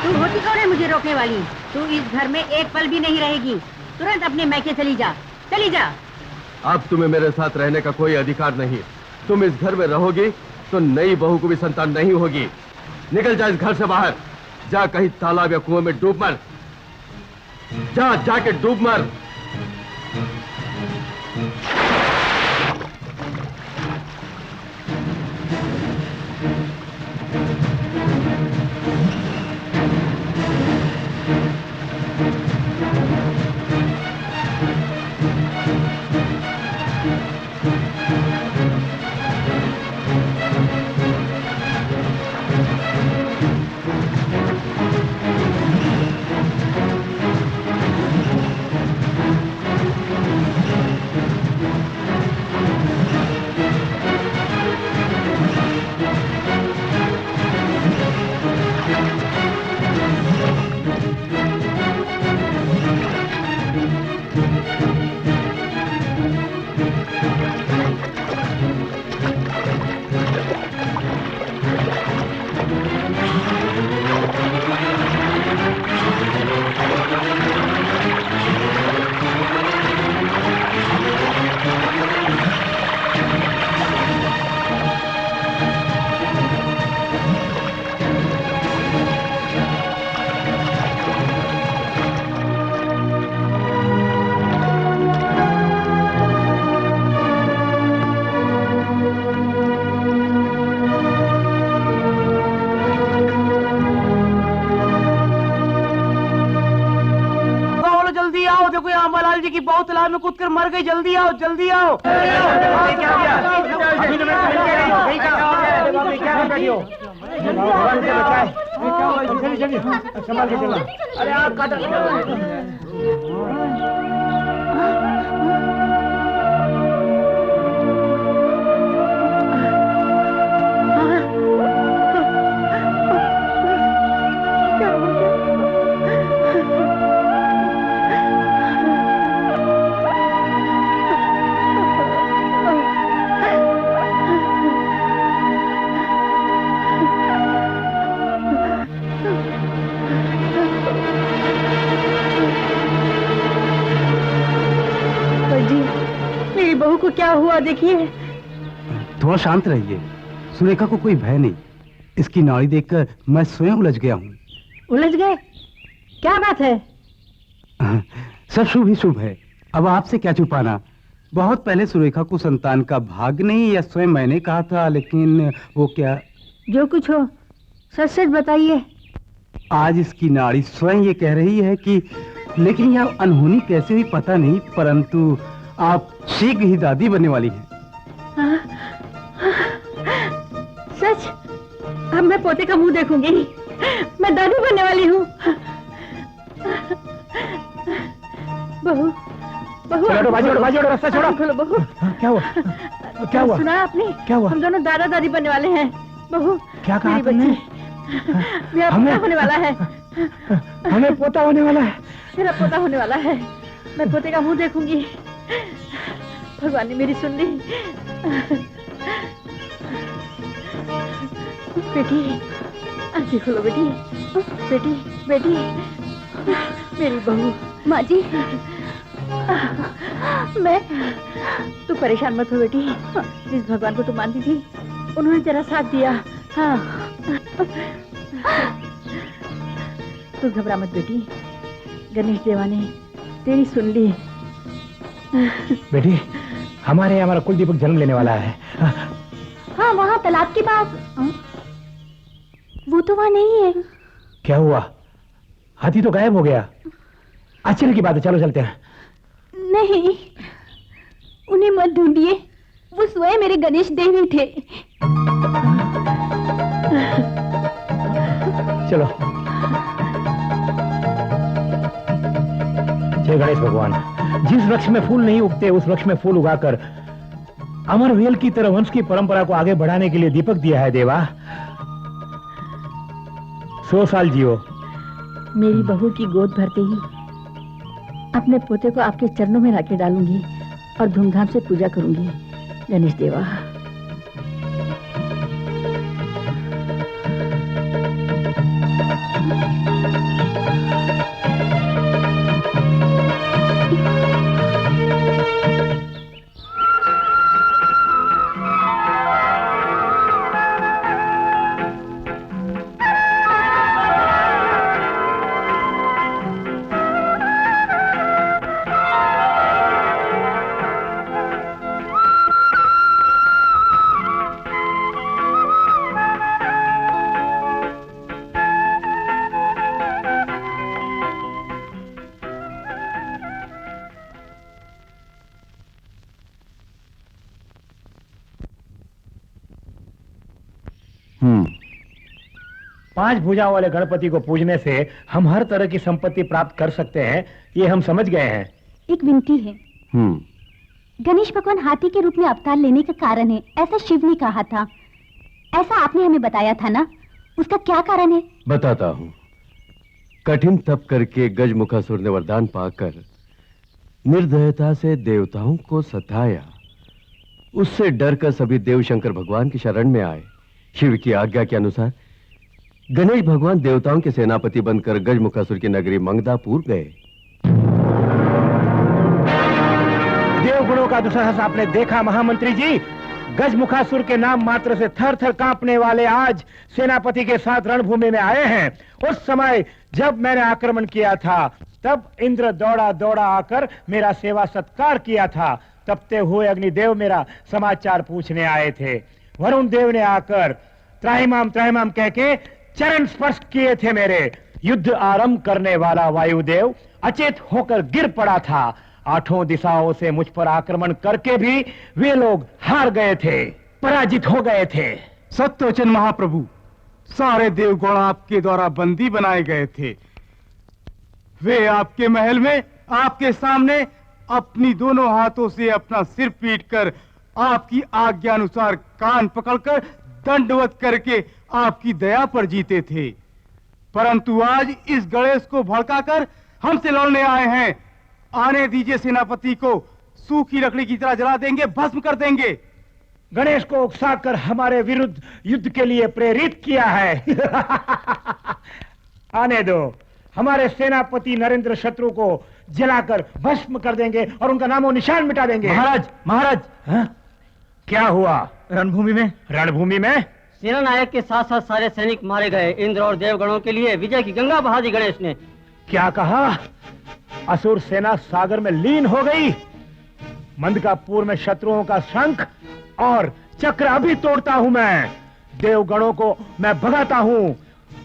तू होती कौन है मुझे रोकने वाली? तू इस घर में एक पल भी नहीं रहेगी। तुरंत अपने मैके चली जा, चली जा। अब तुम्हें मेरे साथ रहने का कोई अधिकार नहीं। तुम इस घर में रहोगी तो नई बहू को भी संतान नहीं होगी। निकल जा इस घर से बाहर। जा कहीं तालाब या कुएं में डूब मर। जा, जाके डूब मर। अम्बालाल जी की बहू तालाब में कूदकर मर गई। जल्दी आओ, जल्दी आओ। अरे आप क्या हो गया? जी, मेरी बहू को क्या हुआ देखिए। थोड़ा शांत रहिए। सुरेखा को कोई भय नहीं। इसकी नाड़ी देखकर मैं स्वयं उलझ गया हूँ। उलझ गए? क्या बात है? सब शुभ ही शुभ है। अब आपसे क्या छुपाना। बहुत पहले सुरेखा को संतान का भाग नहीं, या स्वयं मैंने कहा था, लेकिन वो क्या। जो कुछ हो सच सच बताइए। आज इसकी नाड़ी स्वयं ये कह रही है कि, लेकिन यह अनहोनी कैसे हुई पता नहीं, परंतु आप शीघ्र ही दादी बनने वाली हैं। सच? अब मैं पोते का मुंह देखूंगी। मैं दादी बनने वाली हूँ। बहू, बहू, रास्ता छोड़ो। खोलो बहू। क्या हुआ? क्या हुआ? सुना आपने? क्या हुआ? हम दोनों दादा दादी बनने वाले हैं। बहू, क्या कहा मेरी तुमने? बच्ची। मेरा पोता होने वाला है। हमें पोता होने वाला है। मेरा पोता होने वाला है। मैं पोते का मुंह देखूंगी। भगवान ने मेरी सुन ली। बेटी, आंखें खोलो बेटी। बेटी, बेटी, मेरी बहू। माँ जी, मैं। तू परेशान मत हो बेटी। जिस भगवान को तू मानती थी, उन्होंने तेरा साथ दिया। हाँ, तू घबरा मत बेटी। गणेश देवा ने तेरी सुन ली। बेटी, हमारे यहाँ हमारा कुल दीपक जन्म लेने वाला है। हाँ, वहाँ तालाब के पास। वो तो वहाँ नहीं है। क्या हुआ? हाथी तो गायब हो गया। आश्चर्य की बात है, चलो चलते हैं। नहीं, उन्हें मत ढूंढिए। वो स्वयं मेरे गणेश देवी थे। चलो। जय गणेश भगवान। जिस वृक्ष में फूल नहीं उगते, उस वृक्ष में फूल उगाकर अमर वेल की तरह वंश की परंपरा को आगे बढ़ाने के लिए दीपक दिया है देवा। 100 साल जियो। मेरी बहू की गोद भरते ही अपने पोते को आपके चरणों में लाके डालूंगी और धूमधाम से पूजा करूंगी। गणेश देवा। पांच भुजाओं वाले गणपति को पूजने से हम हर तरह की संपत्ति प्राप्त कर सकते हैं, ये हम समझ गए हैं। एक विनती है। गणेश भगवान हाथी के रूप में अवतार लेने का कारण है, ऐसा शिव ने कहा था। ऐसा आपने हमें बताया था ना, उसका क्या कारण है? बताता हूँ। कठिन तप करके गजमुखासुर ने वरदान पाकर निर्दयता से देवताओं को सताया। उससे डरकर सभी देव शंकर भगवान की शरण में आए। शिव की आज्ञा के अनुसार गणेश भगवान देवताओं के सेनापति बनकर गजमुखासुर की नगरी मंगदापुर गए। देवगुणों का दुस्साहस आपने देखा महामंत्री जी। गजमुखासुर के नाम मात्र से थर थर कांपने वाले आज सेनापति के साथ रणभूमि में आए हैं। उस समय जब मैंने आक्रमण किया था, तब इंद्र दौड़ा दौड़ा आकर मेरा सेवा सत्कार किया था। तपते हुए अग्निदेव मेरा समाचार पूछने आए थे। वरुण देव ने आकर त्राहिमाम त्राहिमाम कह के चरण स्पर्श किए थे मेरे। युद्ध आरंभ करने वाला वायुदेव अचेत होकर गिर पड़ा था। आठों दिशाओं से मुझ पर आक्रमण करके भी वे लोग हार गए थे, पराजित हो गए थे। सत्यवचन महाप्रभु, सारे देवगण आपके द्वारा बंदी बनाए गए थे। वे आपके महल में आपके सामने अपनी दोनों हाथों से अपना सिर पीटकर आपकी आज्ञा अनुसार कान पकड़कर दंडवत करके आपकी दया पर जीते थे। परंतु आज इस गणेश को भड़काकर हमसे लड़ने आए हैं। आने दीजिए सेनापति को, सूखी लकड़ी की तरह जला देंगे, भस्म कर देंगे। गणेश को उकसाकर हमारे विरुद्ध युद्ध के लिए प्रेरित किया है। आने दो। हमारे सेनापति नरेंद्र शत्रु को जलाकर भस्म कर देंगे और उनका नामो निशान मिटा देंगे। महाराज महाराज, हाँ? क्या हुआ? रणभूमि में सेना नायक के साथ साथ सारे सैनिक मारे गए। इंद्र और देवगणों के लिए विजय की गंगा बहा दी गणेश ने। क्या कहा? असुर सेना सागर में लीन हो गई। मंदकापुर में शत्रुओं का शंख और चक्र अभी तोड़ता हूं मैं। देवगणों को मैं भगाता हूं।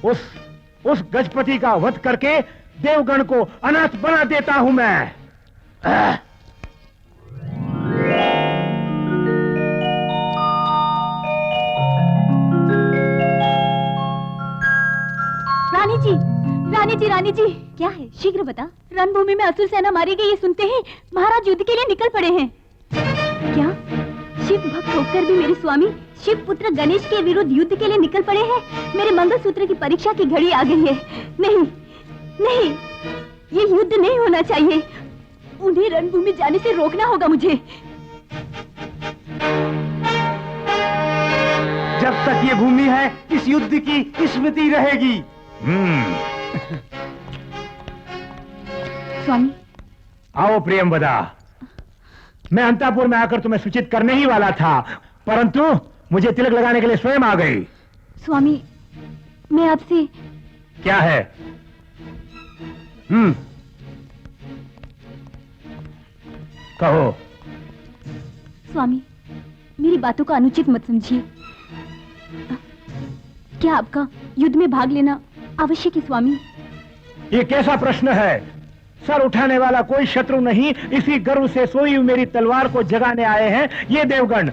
उस गजपति का वध करके देवगण को अनाथ बना देता हूं मैं। रानी जी, क्या है? शीघ्र बता। रणभूमि में असुर सेना मारी गई ये सुनते ही महाराज युद्ध के लिए निकल पड़े हैं। क्या शिव भक्त होकर भी मेरे स्वामी शिव पुत्र गणेश के विरुद्ध युद्ध के लिए निकल पड़े हैं? मेरे मंगलसूत्र की परीक्षा की घड़ी आ गई है। नहीं, ये युद्ध नहीं होना चाहिए। उन्हें रणभूमि जाने से रोकना होगा मुझे। जब तक ये भूमि है इस युद्ध की स्मृति रहेगी। स्वामी। आओ प्रियंवदा। मैं अंतापुर में आकर तुम्हें सूचित करने ही वाला था, परंतु मुझे तिलक लगाने के लिए स्वयं आ गई। स्वामी, मैं आपसे। क्या है? कहो। स्वामी, मेरी बातों का अनुचित मत समझिए। क्या आपका युद्ध में भाग लेना आवश्यक है स्वामी? ये कैसा प्रश्न है? सर उठाने वाला कोई शत्रु नहीं, इसी गर्व से सोई हुई मेरी तलवार को जगाने आए हैं ये देवगण।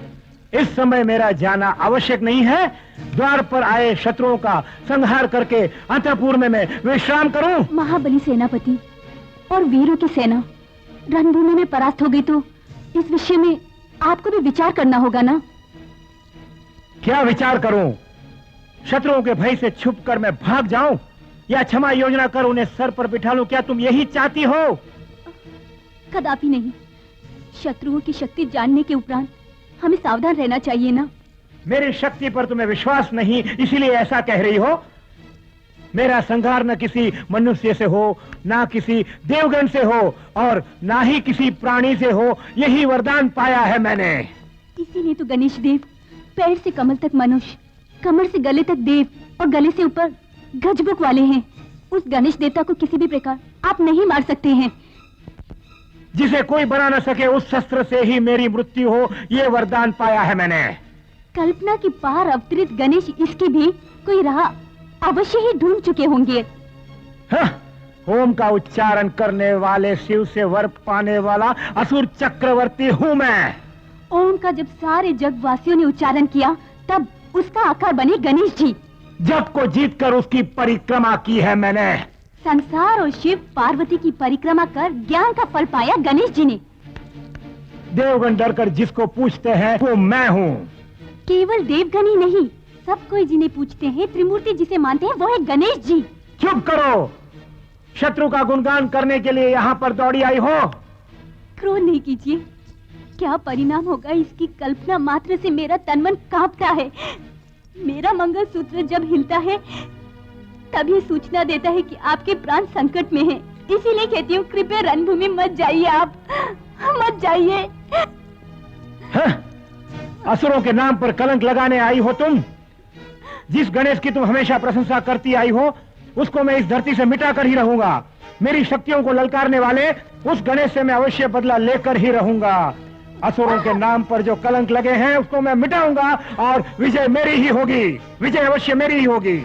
इस समय मेरा जाना आवश्यक नहीं है। द्वार पर आए शत्रुओं का संहार करके अंतःपुर में मैं विश्राम करूं। महाबली सेनापति और वीरों की सेना रणभूमि में परास्त हो गई तो इस विषय में आपको भी विचार करना होगा ना? क्या विचार करूं? शत्रुओं के भय से छुपकर मैं भाग जाऊं या क्षमा योजना कर उन्हें सर पर बिठा लूं? क्या तुम यही चाहती हो? कदापि नहीं। शत्रुओं की शक्ति जानने के उपरांत हमें सावधान रहना चाहिए ना? मेरी शक्ति पर तुम्हें विश्वास नहीं, इसीलिए ऐसा कह रही हो। मेरा संहार न किसी मनुष्य से हो, ना किसी देवगण से हो और ना ही किसी प्राणी से हो। यही वरदान पाया है मैंने। इसीलिए तो गणेश देव पैर से कमल तक मनुष्य, कमर से गले तक देव और गले से ऊपर गजबुक वाले हैं। उस गणेश देवता को किसी भी प्रकार आप नहीं मार सकते हैं। जिसे कोई बना न सके उस शस्त्र से ही मेरी मृत्यु हो, ये वरदान पाया है मैंने। कल्पना की पार अवतरित गणेश इसकी भी कोई राह अवश्य ही ढूंढ चुके होंगे। ओम का उच्चारण करने वाले शिव से वर पाने वाला असुर चक्रवर्ती हूँ मैं। ओम का जब सारे जग वासियों ने उच्चारण किया तब उसका आकार बने गणेश जी। जग को जीतकर उसकी परिक्रमा की है मैंने। संसार और शिव पार्वती की परिक्रमा कर ज्ञान का फल पाया गणेश जी ने। देवगण डरकर जिसको पूछते हैं वो मैं हूँ। केवल देवगण ही नहीं, सब कोई जिन्हें पूछते हैं, त्रिमूर्ति जिसे मानते हैं वो है गणेश जी। चुप करो। शत्रु का गुणगान करने के लिए यहाँ पर दौड़ी आई हो? क्रोध नहीं कीजिए। क्या परिणाम होगा इसकी कल्पना मात्र से मेरा तन मन कांपता है। मेरा मंगलसूत्र जब हिलता है तब ये सूचना देता है कि आपके प्राण संकट में हैं। इसीलिए कहती हूँ कृपया रणभूमि मत जाइए, आप मत जाइए। असुरों के नाम पर कलंक लगाने आई हो तुम? जिस गणेश की तुम हमेशा प्रशंसा करती आई हो उसको मैं इस धरती से मिटा कर ही रहूंगा। मेरी शक्तियों को ललकारने वाले उस गणेश से मैं अवश्य बदला लेकर ही रहूंगा। असुरों के नाम पर जो कलंक लगे हैं उसको मैं मिटाऊंगा और विजय मेरी ही होगी। विजय अवश्य मेरी ही होगी।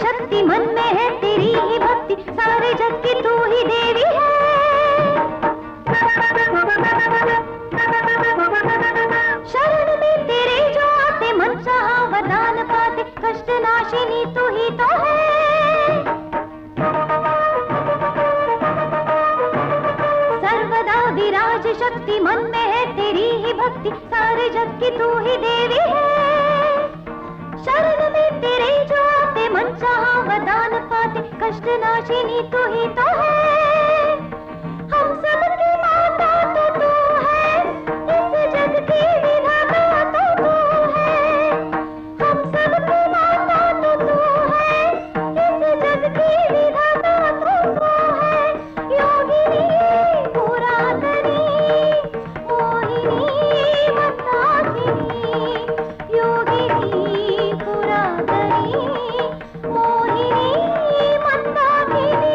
शक्ति मन में है तेरी ही भक्ति, सारे जग की तू ही देवी है। शरण में तेरे जो आते मन चाहा वरदान पाते, कष्ट नाशिनी तू ही तो है। सर्वदा विराज शक्ति मन में है तेरी ही भक्ति, सारे जग की तू ही देवी है। शरण में तेरे जो आते मन चाहा वरदान पाते, कष्ट नाशिनी तू ही तो है। हम सबकी माता तो तू है, इस जग की विधाता तो तू है। हम सबकी माता तो तू है, इस जग की विधाता तो तू है। योगिनी पुरातनी मोहिनी मंदाकिनी, योगिनी पुरातनी मोहिनी मंदाकिनी।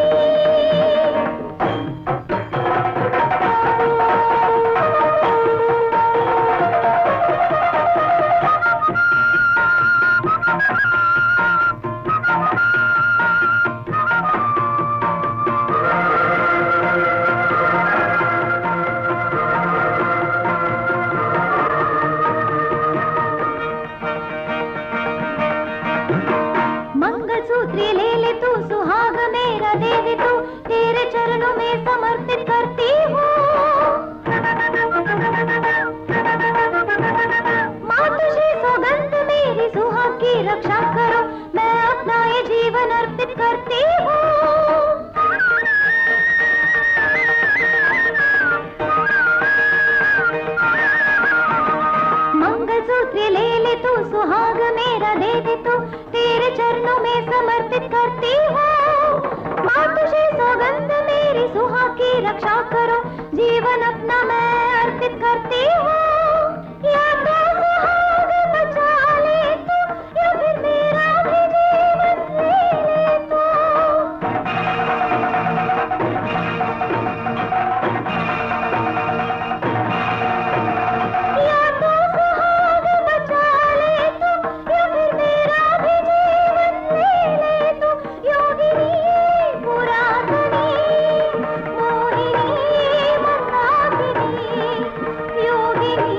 मंगलसूत्र ले ले तू, सुहाग मेरा दे दे तू, तेरे चरणों में समर्पित करती हूँ। मातुश्री सौगंध मेरी सुहाग की रक्षा करो, मैं अपना ये जीवन अर्पित करती हूँ। मंगलसूत्र ले ले तू, सुहाग मेरा दे दे तू, तेरे चरणों में समर्पित करती हूँ। मातुश्री सौगंध मेरी सुहाग की रक्षा करो, जीवन अपना मैं अर्पित करती हूँ। या तो सुहाग बचा ले तू, या फिर मेरा भी जीवन ले ले तू। या तो सुहाग बचा ले तू, या फिर मेरा भी जीवन ले ले तू। योगिनी पुरातनी मोहिनी मंदाकिनी, योगिनी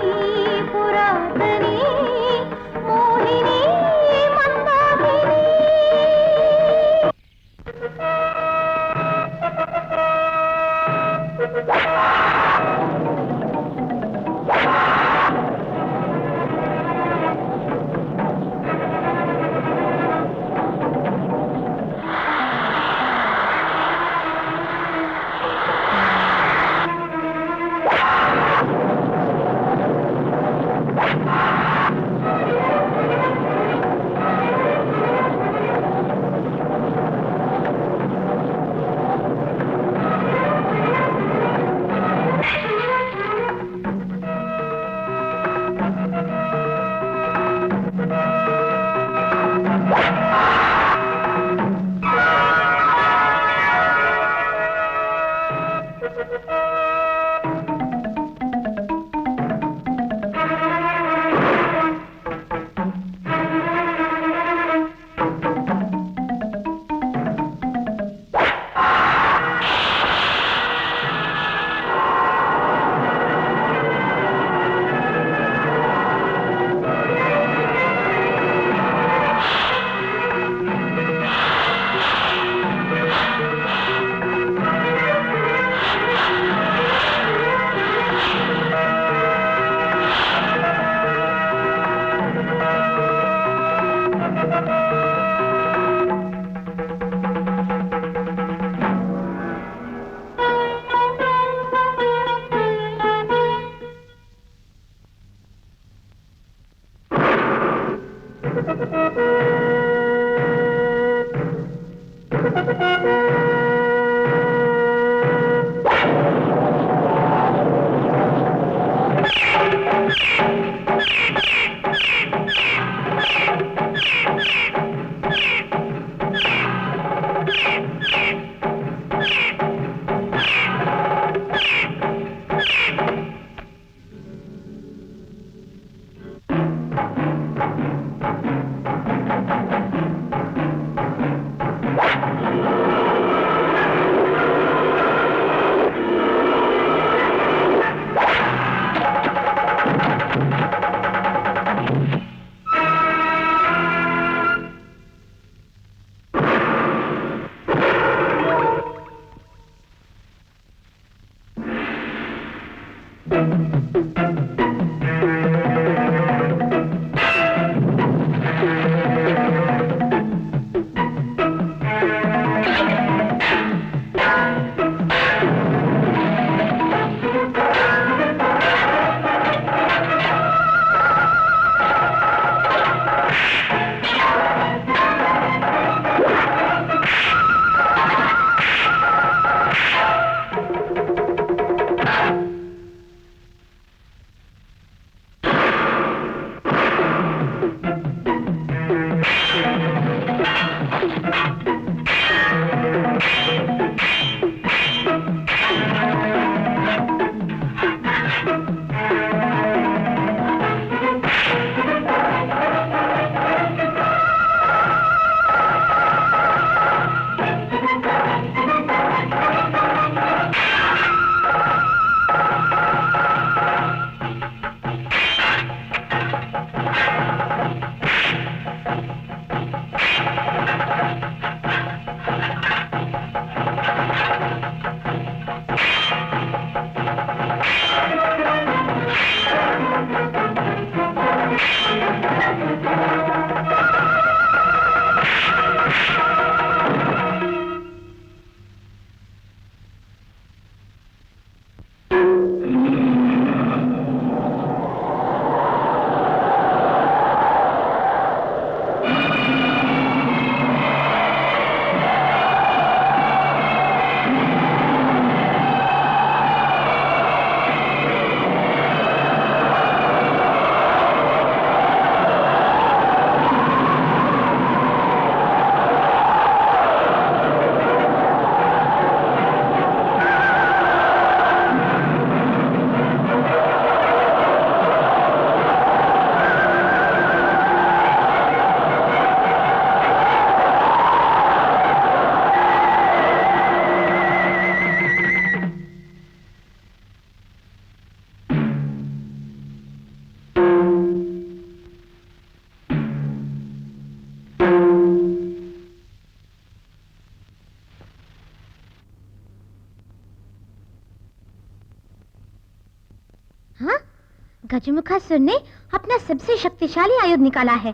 गजमुखासुर ने अपना सबसे शक्तिशाली आयुध निकाला है।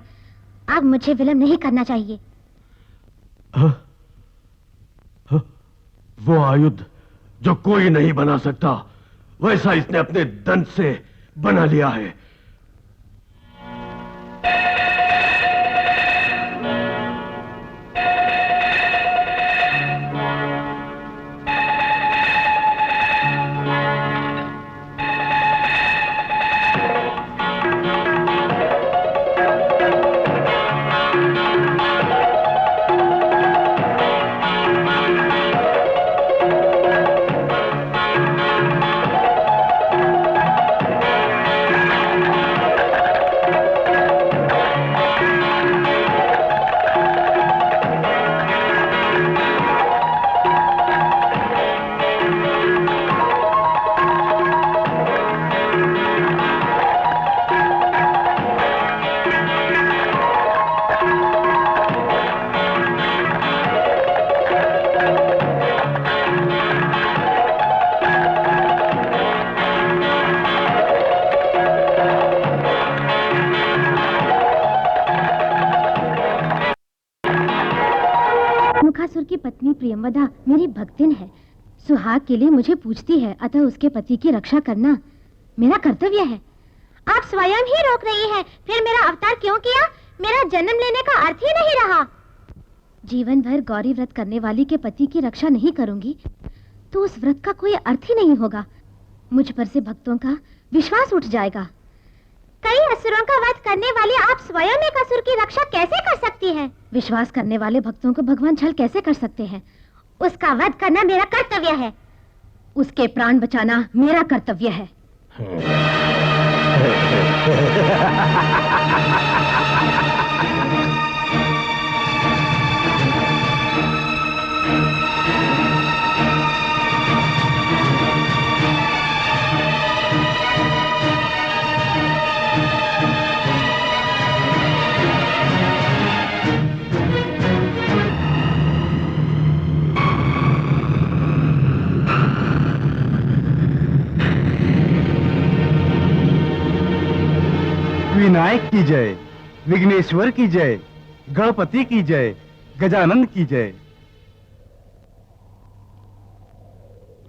अब मुझे विलंब नहीं करना चाहिए। वो आयुध जो कोई नहीं बना सकता, वैसा इसने अपने दंत से बना लिया है। मुखासुर की पत्नी प्रियंवदा मेरी भक्तिन है। सुहाग के लिए मुझे पूछती है, अतः उसके पति की रक्षा करना मेरा कर्तव्य है। आप स्वयं ही रोक रही हैं, फिर मेरा अवतार क्यों किया? मेरा जन्म लेने का अर्थ ही नहीं रहा। जीवन भर गौरी व्रत करने वाली के पति की रक्षा नहीं करूंगी तो उस व्रत का कोई अर्थ ही नहीं होगा। मुझ पर से भक्तों का विश्वास उठ जाएगा। कई असुरों का वध करने वाली आप स्वयं एक असुर की रक्षा कैसे कर सकती हैं? विश्वास करने वाले भक्तों को भगवान छल कैसे कर सकते हैं? उसका वध करना मेरा कर्तव्य है। उसके प्राण बचाना मेरा कर्तव्य है। विनायक की जय, विघ्नेश्वर की जय, गणपति की जय, गजानन की जय।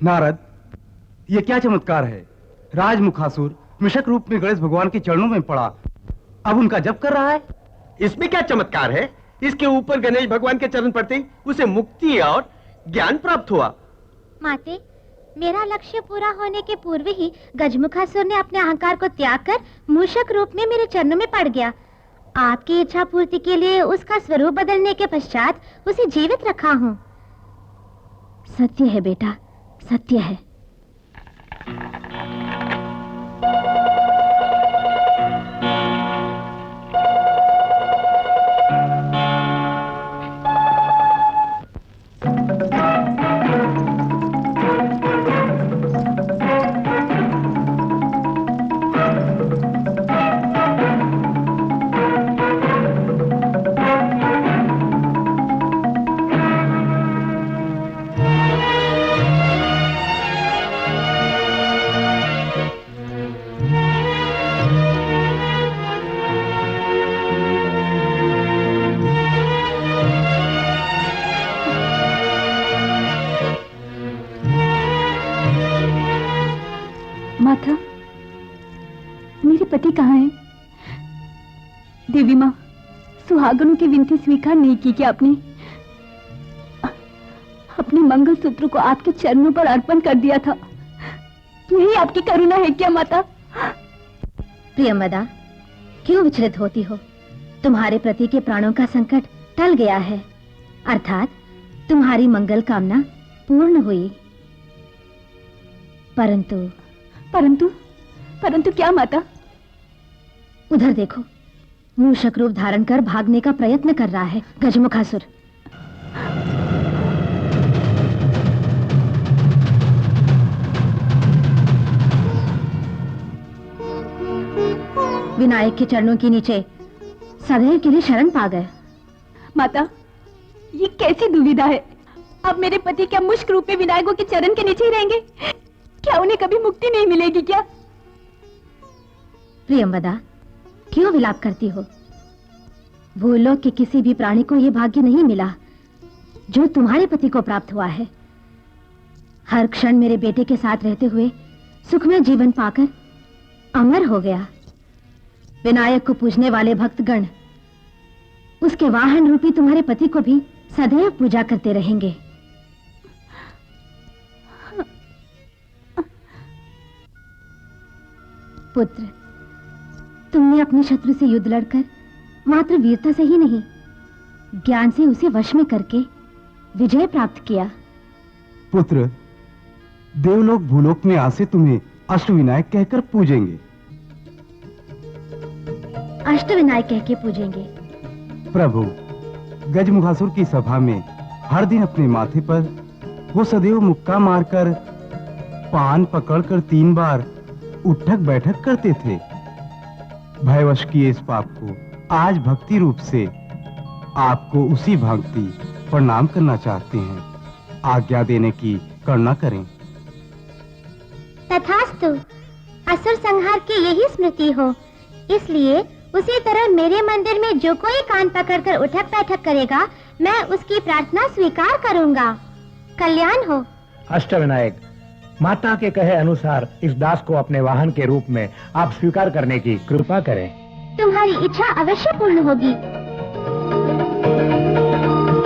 नारद, ये क्या चमत्कार है? राजमुखासुर मिशक रूप में गणेश भगवान के चरणों में पड़ा, अब उनका जप कर रहा है। इसमें क्या चमत्कार है? इसके ऊपर गणेश भगवान के चरण पड़ते ही उसे मुक्ति और ज्ञान प्राप्त हुआ। माते, मेरा लक्ष्य पूरा होने के पूर्व ही गजमुखासुर ने अपने अहंकार को त्याग कर मूषक रूप में मेरे चरणों में पड़ गया। आपकी इच्छा पूर्ति के लिए उसका स्वरूप बदलने के पश्चात उसे जीवित रखा हूँ। सत्य है बेटा, सत्य है। माता, मेरे पति कहाँ हैं? देवी माँ, सुहागनों की विनती स्वीकार नहीं की क्या आपने? अपने मंगलसूत्र को आपके चरणों पर अर्पण कर दिया था। यही आपकी करुणा है क्या माता? प्रियंवदा, क्यों विचलित होती हो? तुम्हारे प्रति के प्राणों का संकट टल गया है, अर्थात तुम्हारी मंगल कामना पूर्ण हुई। परंतु परंतु परंतु क्या माता? उधर देखो, मूषक रूप धारण कर भागने का प्रयत्न कर रहा है गजमुखासुर। विनायक के चरणों के नीचे सदैव के लिए शरण पा गए। माता, ये कैसी दुविधा है? अब मेरे पति क्या मुश्क रूप में विनायकों के चरण के नीचे ही रहेंगे? क्या उन्हें कभी मुक्ति नहीं मिलेगी क्या? प्रियंवदा, क्यों विलाप करती हो? भूलोक के किसी भी प्राणी को यह भाग्य नहीं मिला जो तुम्हारे पति को प्राप्त हुआ है। हर क्षण मेरे बेटे के साथ रहते हुए सुखमय जीवन पाकर अमर हो गया। विनायक को पूजने वाले भक्तगण उसके वाहन रूपी तुम्हारे पति को भी सदैव पूजा करते रहेंगे। पुत्र, तुमने अपने शत्रु से युद्ध लड़कर मात्र वीरता से ही नहीं, ज्ञान से उसे वश में करके विजय प्राप्त किया। पुत्र, देवलोक भूलोक में आसे तुम्हें अष्टविनायक कहकर पूजेंगे। अष्टविनायक कह के पूजेंगे। प्रभु, गजमुखासुर की सभा में हर दिन अपने माथे पर वो सदैव मुक्का मारकर पान पकड़कर 3 बार उठक बैठक करते थे। भयवश किए इस पाप को आज भक्ति रूप से आपको उसी भांति प्रणाम करना चाहते हैं। आज्ञा देने की करुणा करें। तथास्तु। असुर संहार की यही स्मृति हो, इसलिए उसी तरह मेरे मंदिर में जो कोई कान पकड़कर उठक बैठक करेगा, मैं उसकी प्रार्थना स्वीकार करूंगा। कल्याण हो। अष्टविनायक, माता के कहे अनुसार इस दास को अपने वाहन के रूप में आप स्वीकार करने की कृपा करें। तुम्हारी इच्छा अवश्य पूर्ण होगी।